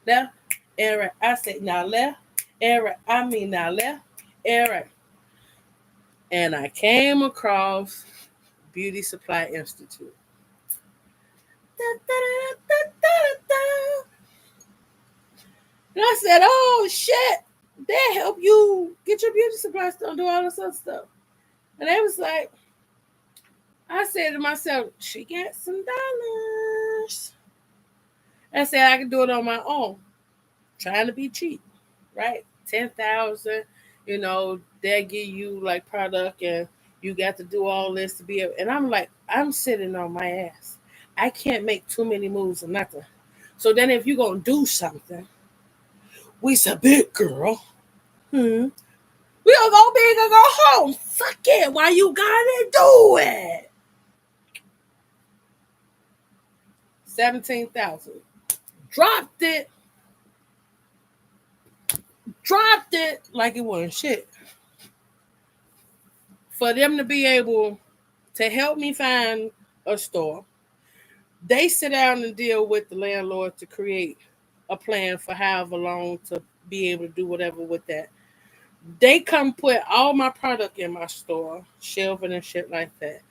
Left and right. I said, now left and right. I mean, now left and right. And I came across Beauty Supply Institute. And I said, oh shit, they help you get your beauty supply store and do all this other stuff. And they was like, I said to myself, she got some dollars. I said I could do it on my own, trying to be cheap, right? 10,000, they give you like product and you got to do all this to be able. And I'm like, I'm sitting on my ass. I can't make too many moves or nothing. So then if you're gonna do something, we's a big girl. We gonna go big or go home. Fuck it. Why you gotta do it? 17,000. Dropped it like it wasn't shit. For them to be able to help me find a store, they sit down and deal with the landlord to create a plan for however long to be able to do whatever with that. They come put all my product in my store, shelving and shit like that.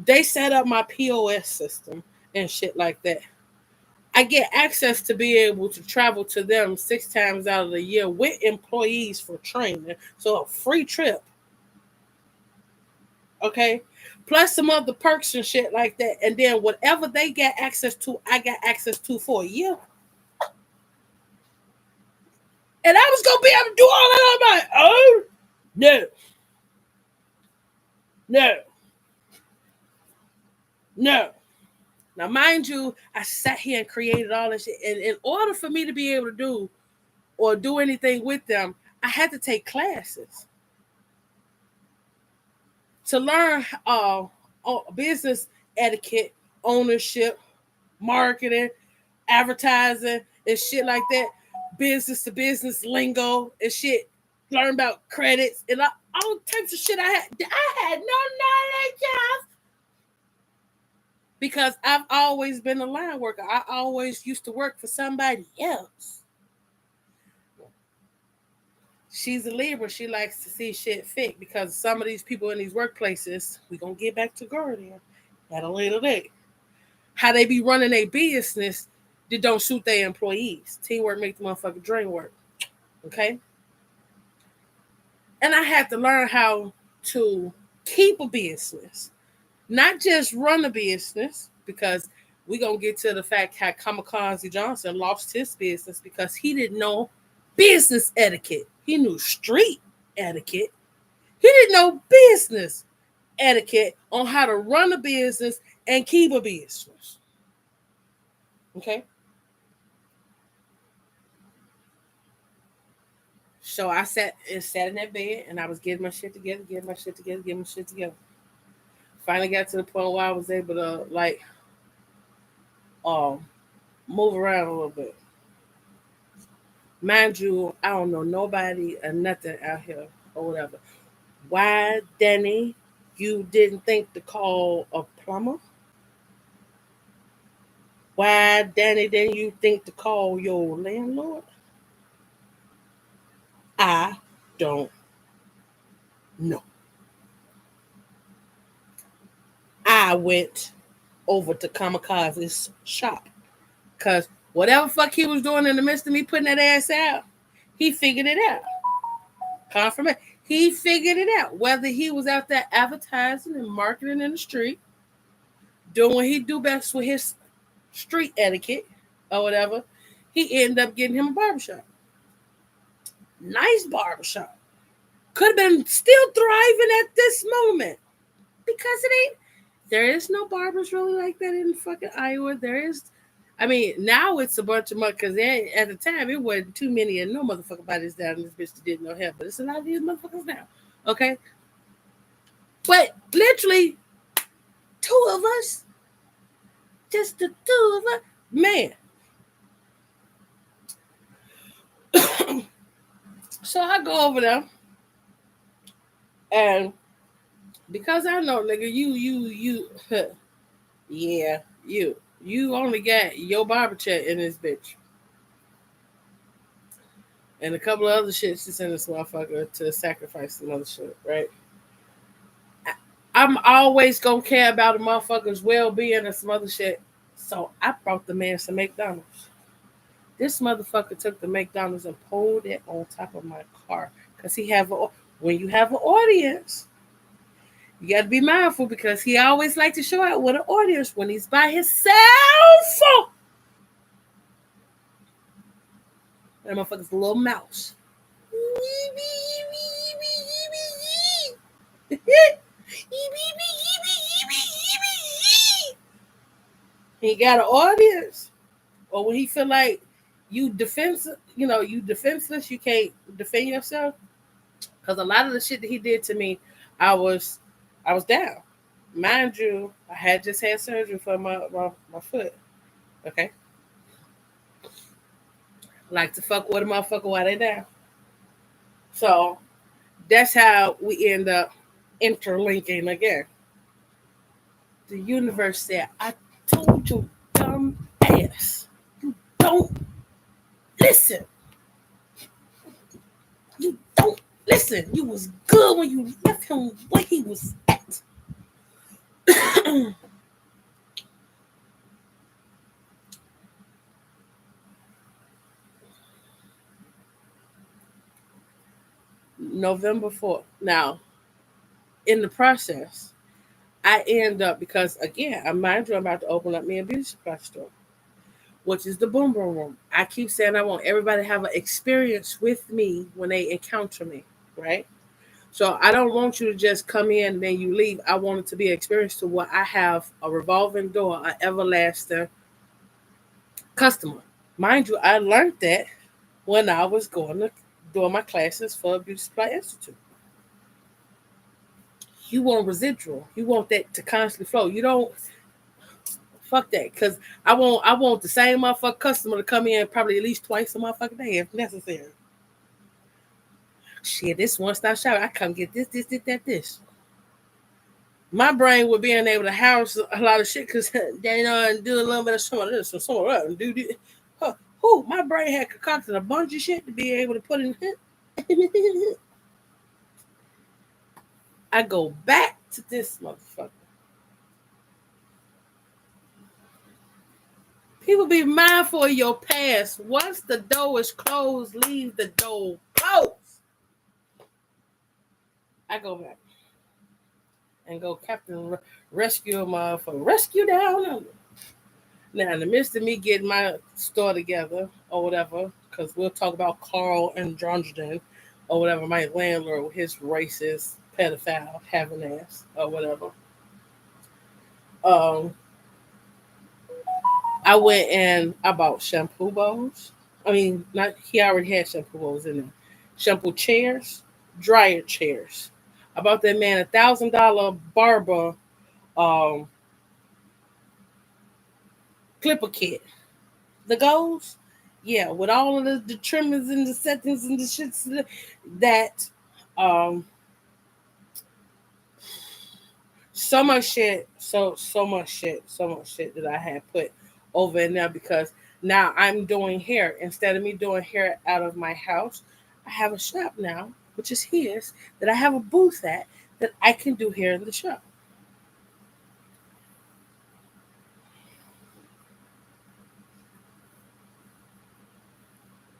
They set up my POS system and shit like that. I get access to be able to travel to them 6 times out of the year with employees for training. So a free trip. Okay? plus some other perks and shit like that. And then whatever they got access to, I got access to for a year. And I was gonna be able to do all that on my own. No. No. No. Now, mind you, I sat here and created all this shit. And in order for me to be able to do or do anything with them, I had to take classes to learn business etiquette, ownership, marketing, advertising, and shit like that. Business to business lingo and shit. Learn about credits and all types of shit. I had no knowledge of, because I've always been a line worker. I always used to work for somebody else. She's a Libra. She likes to see shit fit, because some of these people in these workplaces, we're going to get back to Guardian at a later date. How they be running a business that don't suit their employees. Teamwork make the motherfucking dream work. Okay? And I had to learn how to keep a business. Not just run a business, because we're going to get to the fact how Kamikaze Johnson lost his business because he didn't know business etiquette. He knew street etiquette. He didn't know business etiquette on how to run a business and keep a business. Okay? So I sat in that bed and I was getting my shit together. Finally got to the point where I was able to move around a little bit. Mind you, I don't know nobody or nothing out here or whatever. Why, Danny, you didn't think to call a plumber? Why, Danny, didn't you think to call your landlord? I don't know. I went over to Kamikaze's shop, because whatever fuck he was doing in the midst of me putting that ass out, he figured it out. Confirmation. He figured it out. Whether he was out there advertising and marketing in the street, doing what he do best with his street etiquette or whatever, he ended up getting him a barbershop. Nice barbershop. Could have been still thriving at this moment, because there is no barbers really like that in fucking Iowa. Now it's a bunch of because at the time it wasn't too many and no motherfucking bodies down in this bitch that didn't know him, but it's a lot of these motherfuckers now. Okay? But literally, two of us, just the two of us, man. So I go over there, and because I know, nigga, yeah, you only got your barber check in this bitch, and a couple of other shits that's in this motherfucker to sacrifice some other shit, right? I'm always gonna care about a motherfucker's well-being and some other shit. So I brought the man some McDonald's. This motherfucker took the McDonald's and pulled it on top of my car. Because when you have an audience, you got to be mindful, because he always like to show out with an audience when he's by himself. That motherfucker's a little mouse. He got an audience. Or when he feel like you defenseless, you can't defend yourself. Because a lot of the shit that he did to me, I was down. Mind you, I had just had surgery for my foot. Okay? Like to fuck with a motherfucker while they down. So that's how we end up interlinking again. The universe said, I told you, dumb ass, you don't listen. You don't listen. You was good when you left him where he was at. November 4th. Now, in the process, I end up, because again, I'm mind you, I'm about to open up me a beauty supply store, which is the Boom Boom Room. I keep saying I want everybody to have an experience with me when they encounter me, right? So I don't want you to just come in and then you leave. I want it to be an experience to where I have a revolving door, an everlasting customer. Mind you, I learned that when I was going to doing my classes for Beauty Supply Institute. You want residual. You want that to constantly flow. You don't fuck that, because I want the same motherfucking customer to come in probably at least twice a motherfucking day if necessary. Shit, this one stop shop. I come get this. My brain would being able to house a lot of shit because they know and do a little bit of some of this and some of that and do this. Who my brain had concocted a bunch of shit to be able to put in. I go back to this motherfucker. People be mindful of your past. Once the door is closed, leave the door closed. I go back and go Captain Rescue a motherfucker. Rescue down under. Now, in the midst of me getting my store together or whatever, because we'll talk about Carl and Androgen or whatever, my landlord with his racist pedophile having ass or whatever. Um, I went and I bought shampoo bowls. I mean, not he already had shampoo bowls in there. Shampoo chairs, dryer chairs. I bought that man $1,000 barber um, clipper kit. The goals, yeah, with all of the trimmings and the settings and the shits that um so much shit, so much shit that I had put over in there because now I'm doing hair. Instead of me doing hair out of my house, I have a shop now, which is his, that I have a booth at that I can do hair in the shop.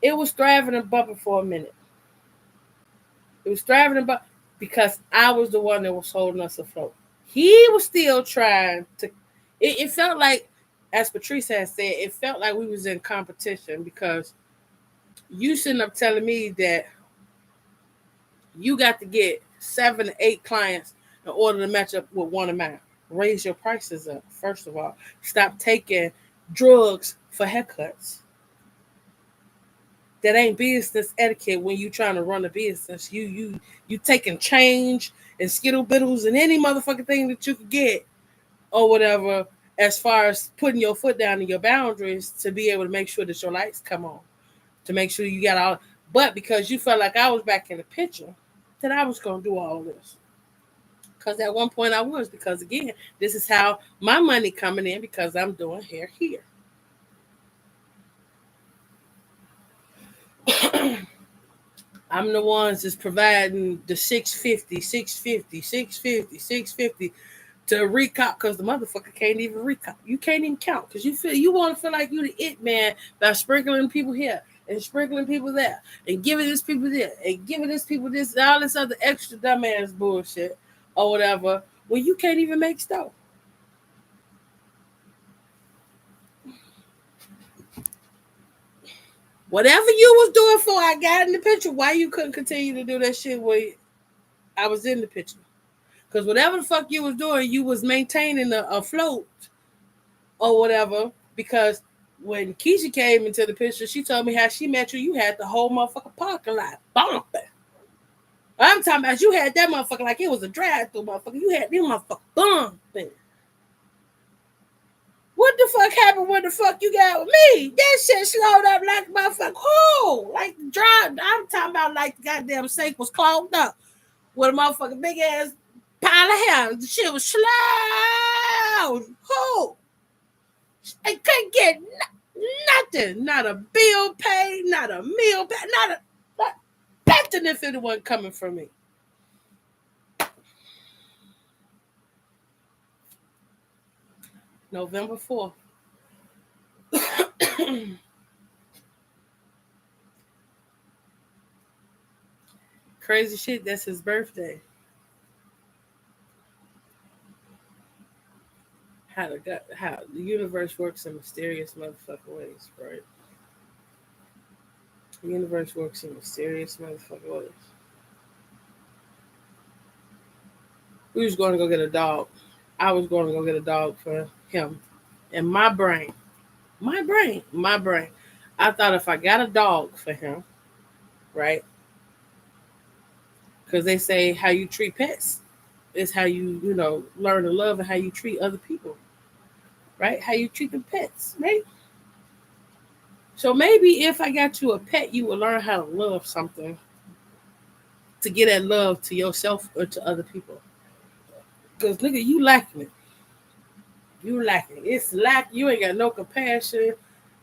It was thriving and bumping for a minute. It was thriving and bumping because I was the one that was holding us afloat. He was still trying to. It felt like, as Patrice has said, it felt like we was in competition because you sitting up telling me that you got to get 7 to 8 clients in order to match up with one of mine. Raise your prices up, first of all. Stop taking drugs for haircuts. That ain't business etiquette when you trying to run a business. You taking change and skittle biddles and any motherfucking thing that you could get or whatever, as far as putting your foot down in your boundaries to be able to make sure that your lights come on, to make sure you got all. But because you felt like I was back in the picture, that I was going to do all this. Because at one point I was, because again, this is how my money coming in because I'm doing hair here. I'm the ones that's providing the 650, 650, 650, 650 to recop because the motherfucker can't even recop. You can't even count because you want to feel like you the it man by sprinkling people here and sprinkling people there and giving this people there and giving this people this and all this other extra dumbass bullshit or whatever when you can't even make stuff. Whatever you was doing before I got in the picture, why you couldn't continue to do that shit when I was in the picture? Because whatever the fuck you was doing, you was maintaining a float or whatever. Because when Keisha came into the picture, she told me how she met you. You had the whole motherfucking parking lot bumping. I'm talking about you had that motherfucker like it was a drive-through motherfucker. You had them motherfucker bumping. What the fuck happened? What the fuck you got with me? That shit slowed up like motherfucker. Oh, like the drive. I'm talking about like the goddamn sink was clogged up with a motherfucking big ass pile of hair. The shit was slow. Oh, I couldn't get nothing. Not a bill paid, not a meal paid, not nothing if it wasn't coming from me. November 4th. Crazy shit, that's his birthday. how the universe works in mysterious motherfucking ways, right? The universe works in mysterious motherfucking ways. We was going to go get a dog. I was going to go get a dog for him. And my brain. I thought if I got a dog for him, right? Because they say how you treat pets is how you learn to love and how you treat other people, right? How you treat the pets, right? So maybe if I got you a pet, you will learn how to love something to get that love to yourself or to other people. Because nigga, you lacking it. You lacking it. It's lack. You ain't got no compassion,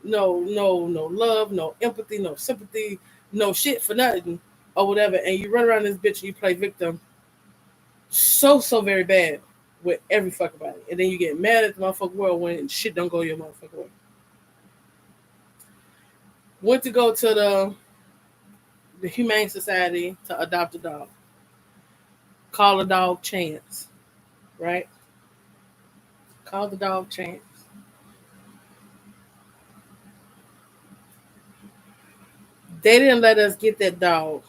no love, no empathy, no sympathy, no shit for nothing or whatever. And you run around this bitch and you play victim so very bad with every fucking body. And then you get mad at the motherfucking world when shit don't go your motherfucking way. Went to go to the Humane Society to adopt a dog. Call the dog Chance, right? Call the dog Chance. They didn't let us get that dog,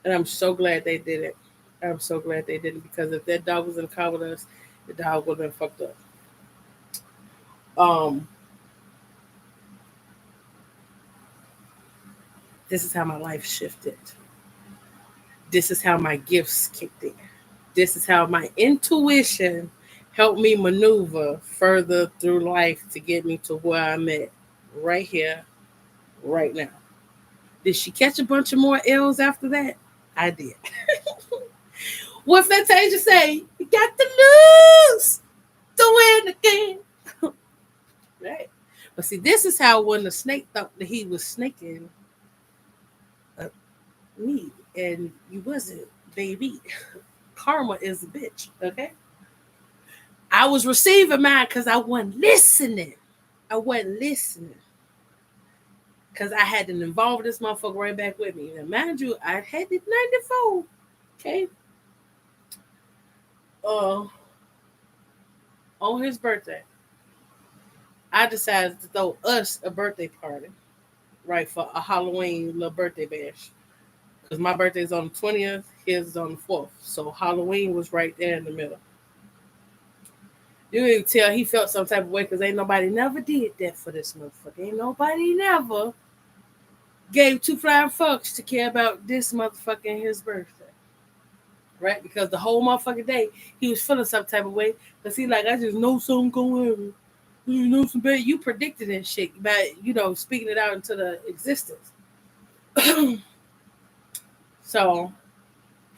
and I'm so glad they did it. I'm so glad they did it because if that dog was in the car with us, the dog would have been fucked up. Um, this is how my life shifted. This is how my gifts kicked in. This is how my intuition helped me maneuver further through life to get me to where I'm at right here, right now. Did she catch a bunch of more L's after that? I did. What Fantasia say? You got to lose to win again. Right. But see, this is how when the snake thought that he was snaking me, and you wasn't, baby. Karma is a bitch, okay? I was receiving mine because I wasn't listening. I wasn't listening. Because I had to involve this motherfucker right back with me. And mind you, I had it 94. Okay. Uh, on his birthday, I decided to throw us a birthday party, right, for a Halloween little birthday bash. Because my birthday is on the 20th, his is on the 4th. So Halloween was right there in the middle. You can tell he felt some type of way because ain't nobody never did that for this motherfucker. Ain't nobody never gave two flying fucks to care about this motherfucker and his birthday. Right? Because the whole motherfucking day he was feeling some type of way. Because he like, I just know something gonna happen. You know some bad. You predicted that shit by, speaking it out into the existence. So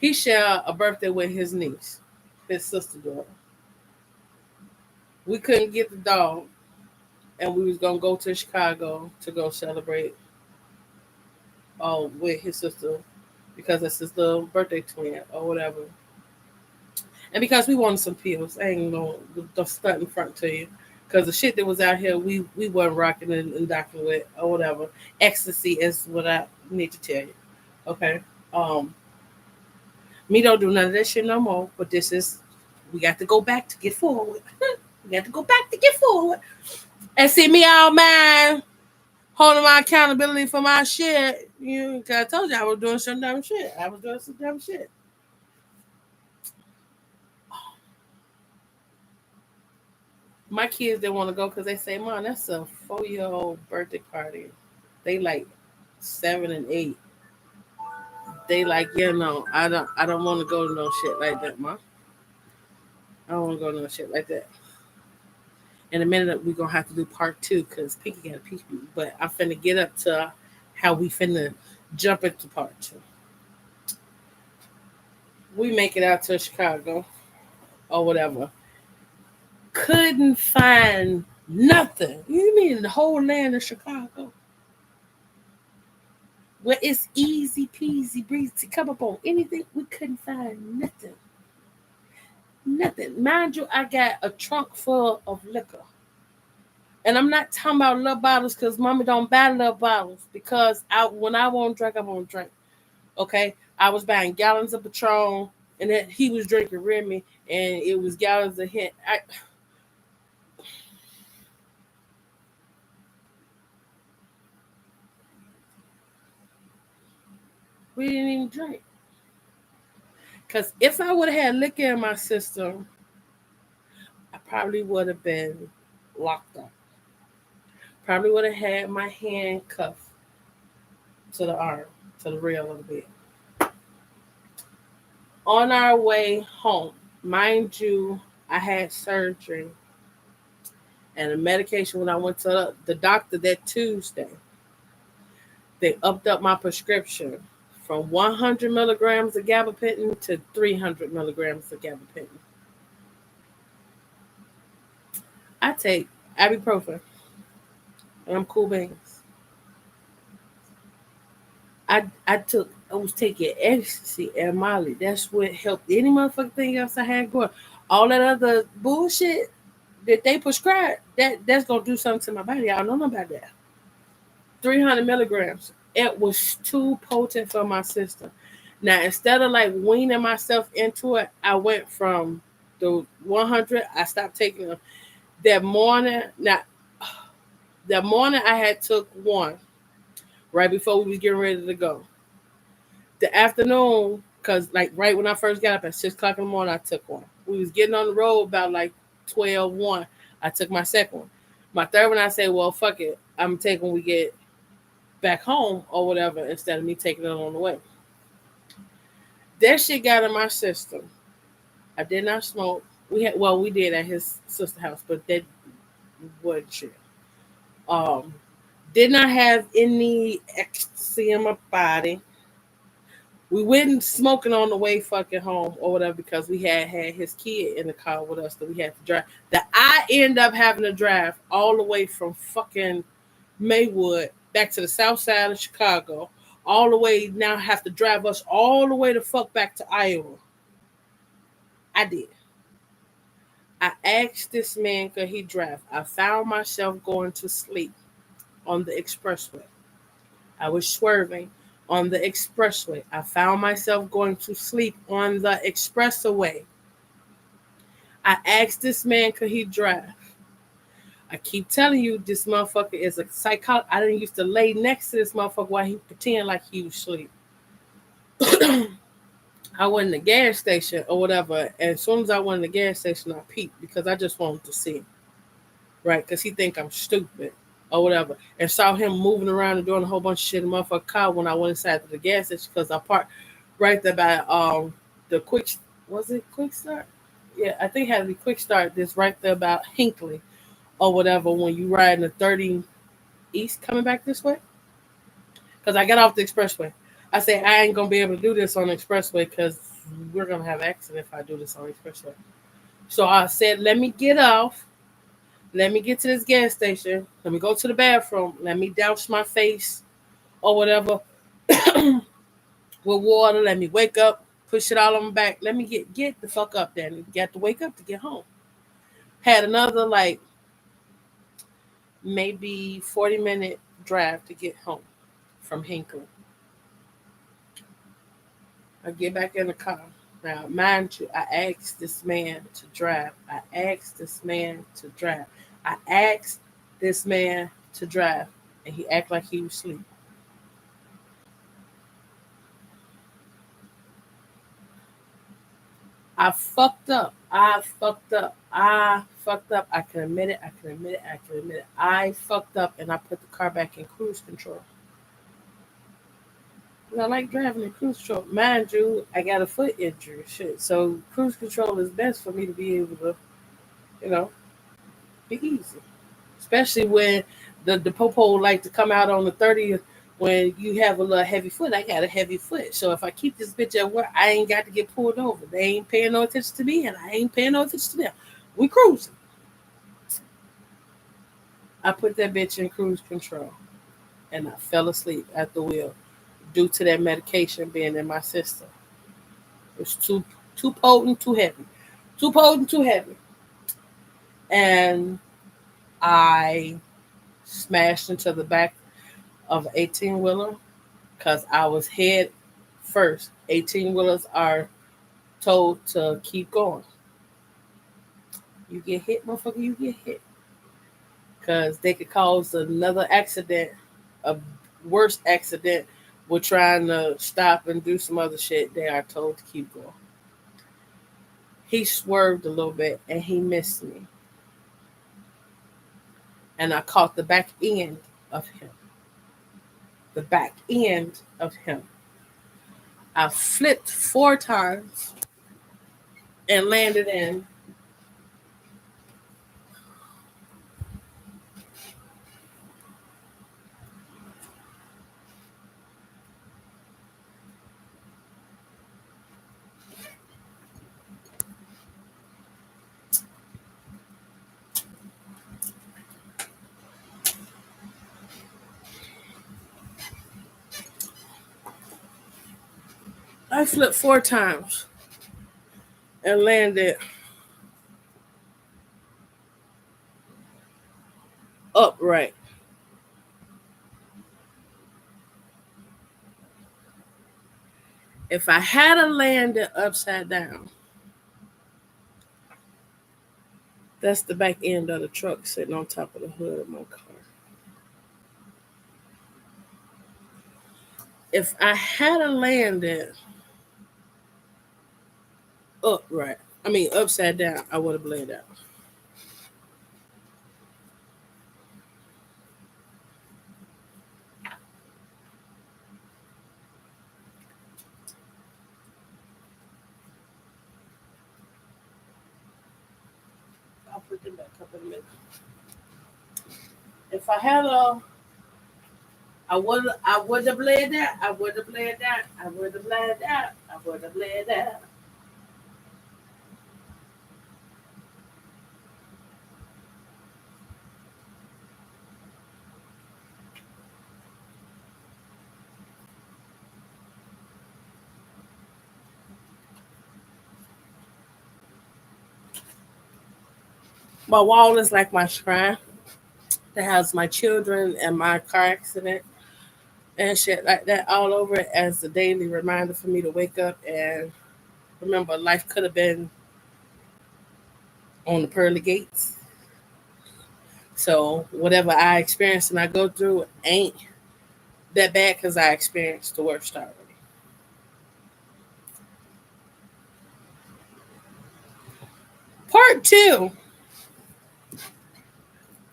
he shared a birthday with his niece, his sister daughter. We couldn't get the dog, and we was gonna go to Chicago to go celebrate with his sister because it's his little birthday twin or whatever. And because we wanted some pills, I ain't no stunt in front to you. Because the shit that was out here, we wasn't rocking and docking with or whatever. Ecstasy is what I need to tell you. Okay. Me don't do none of that shit no more. But we got to go back to get forward. We got to go back to get forward. And see me all man holding my accountability for my shit. Cause I told you I was doing some dumb shit. My kids didn't want to go because they say, Mom, that's a 4-year-old birthday party. They like 7 and 8. They like, I don't want to go to no shit like that, Mom. I don't want to go to no shit like that. In a minute, we're going to have to do part 2 because Pinky got a pee. But I'm finna get up to how we finna jump into part 2. We make it out to Chicago or whatever. Couldn't find nothing. You mean the whole land of Chicago? Where it's easy peasy breezy to come up on anything, we couldn't find nothing. Nothing. Mind you, I got a trunk full of liquor. And I'm not talking about little bottles because Mama don't buy little bottles because when I want to drink, I want to drink. Okay? I was buying gallons of Patron and then he was drinking Remy and it was gallons of hint. We didn't even drink. Because if I would have had liquor in my system, I probably would have been locked up. Probably would have had my hand cuffed to the arm, to the rail of the bed. On our way home, mind you, I had surgery and the medication when I went to the doctor that Tuesday. They upped up my prescription from 100 milligrams of gabapentin to 300 milligrams of gabapentin. I take ibuprofen and I'm cool beans. I was taking ecstasy and Molly. That's what helped any motherfucking thing else I had going. All that other bullshit that they prescribe, that's gonna do something to my body. I don't know about that. 300 milligrams. It was too potent for my system. Now instead of like weaning myself into it, I went from the 100. I stopped taking them that morning. Now that morning I had took one right before we was getting ready to go. The afternoon, cause like right when I first got up at 6 o'clock in the morning, I took one. We was getting on the road about like 12:01. I took my second one. My third one, I said, well, fuck it. I'm taking when we get back home or whatever instead of me taking it on the way. That shit got in my system. I did not smoke. We did at his sister house, but that wasn't shit. Um, did not have any ecstasy in my body. We went smoking on the way fucking home or whatever because we had his kid in the car with us that we had to drive. That I end up having to drive all the way from fucking Maywood back to the south side of Chicago. All the way now have to drive us all the way to fuck back to Iowa. I did. I asked this man could he drive. I found myself going to sleep on the expressway. I was swerving on the expressway. I found myself going to sleep on the expressway. I asked this man could he drive. I keep telling you this motherfucker is a psychologist. I didn't used to lay next to this motherfucker while he pretend like he was asleep. I went in the gas station or whatever, and as soon as I went in the gas station, I peeped because I just wanted to see him, right? Because he think I'm stupid or whatever, and saw him moving around and doing a whole bunch of shit in the motherfucker car when I went inside to the gas station because I parked right there by the quick was it quick start? Yeah, I think it had to be quick start. This right there about Hinkley or whatever when you ride in the 30 east coming back this way. Because I got off the expressway. I said I ain't gonna be able to do this on the expressway because we're gonna have an accident if I do this on the expressway. So I said, let me get off. Let me get to this gas station. Let me go to the bathroom. Let me douse my face or whatever with water. Let me wake up. Push it all on my back. Let me get the fuck up then. You got to wake up to get home. Had another like maybe 40-minute drive to get home from Hinckley. I get back in the car. Now, mind you, I asked this man to drive. I asked this man to drive. I asked this man to drive, and he act like he was asleep. I fucked up. I fucked up. I fucked up. I can admit it. I can admit it. I can admit it. I fucked up, and I put the car back in cruise control. I like driving in cruise control. Mind you, I got a foot injury. Shit. So cruise control is best for me to be able to, you know, be easy. Especially when the popo like to come out on the 30th when you have a little heavy foot. I got a heavy foot. So if I keep this bitch at work, I ain't got to get pulled over. They ain't paying no attention to me and I ain't paying no attention to them. We cruising. I put that bitch in cruise control and I fell asleep at the wheel due to that medication being in my system. It was too potent, too heavy. Too potent, too heavy. And I smashed into the back of an 18 wheeler because I was head first. 18 wheelers are told to keep going. You get hit, motherfucker, you get hit. Because they could cause another accident, a worse accident were trying to stop and do some other shit, they are told to keep going. He swerved a little bit and he missed me. And I caught the back end of him. The back end of him. I flipped 4 times and landed in. I flipped 4 times and landed upright. If I had a landed upside down, that's the back end of the truck sitting on top of the hood of my car. If I had a landed upright, upside down, I would have bled out. I'll put them back up in a minute. If I had I would have bled out. I would have bled out. I would have bled out. I would have bled out. My wall is like my shrine that has my children and my car accident and shit like that all over it as a daily reminder for me to wake up and remember life could have been on the pearly gates. So whatever I experience and I go through ain't that bad because I experienced the worst already. Part two.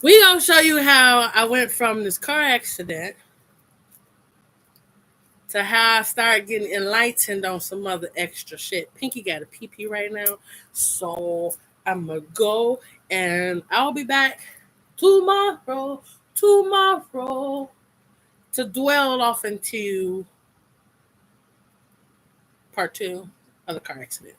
We gonna show you how I went from this car accident to how I started getting enlightened on some other extra shit. Pinky got a pee right now, so I'm gonna go and I'll be back tomorrow to dwell off into part two of the car accident.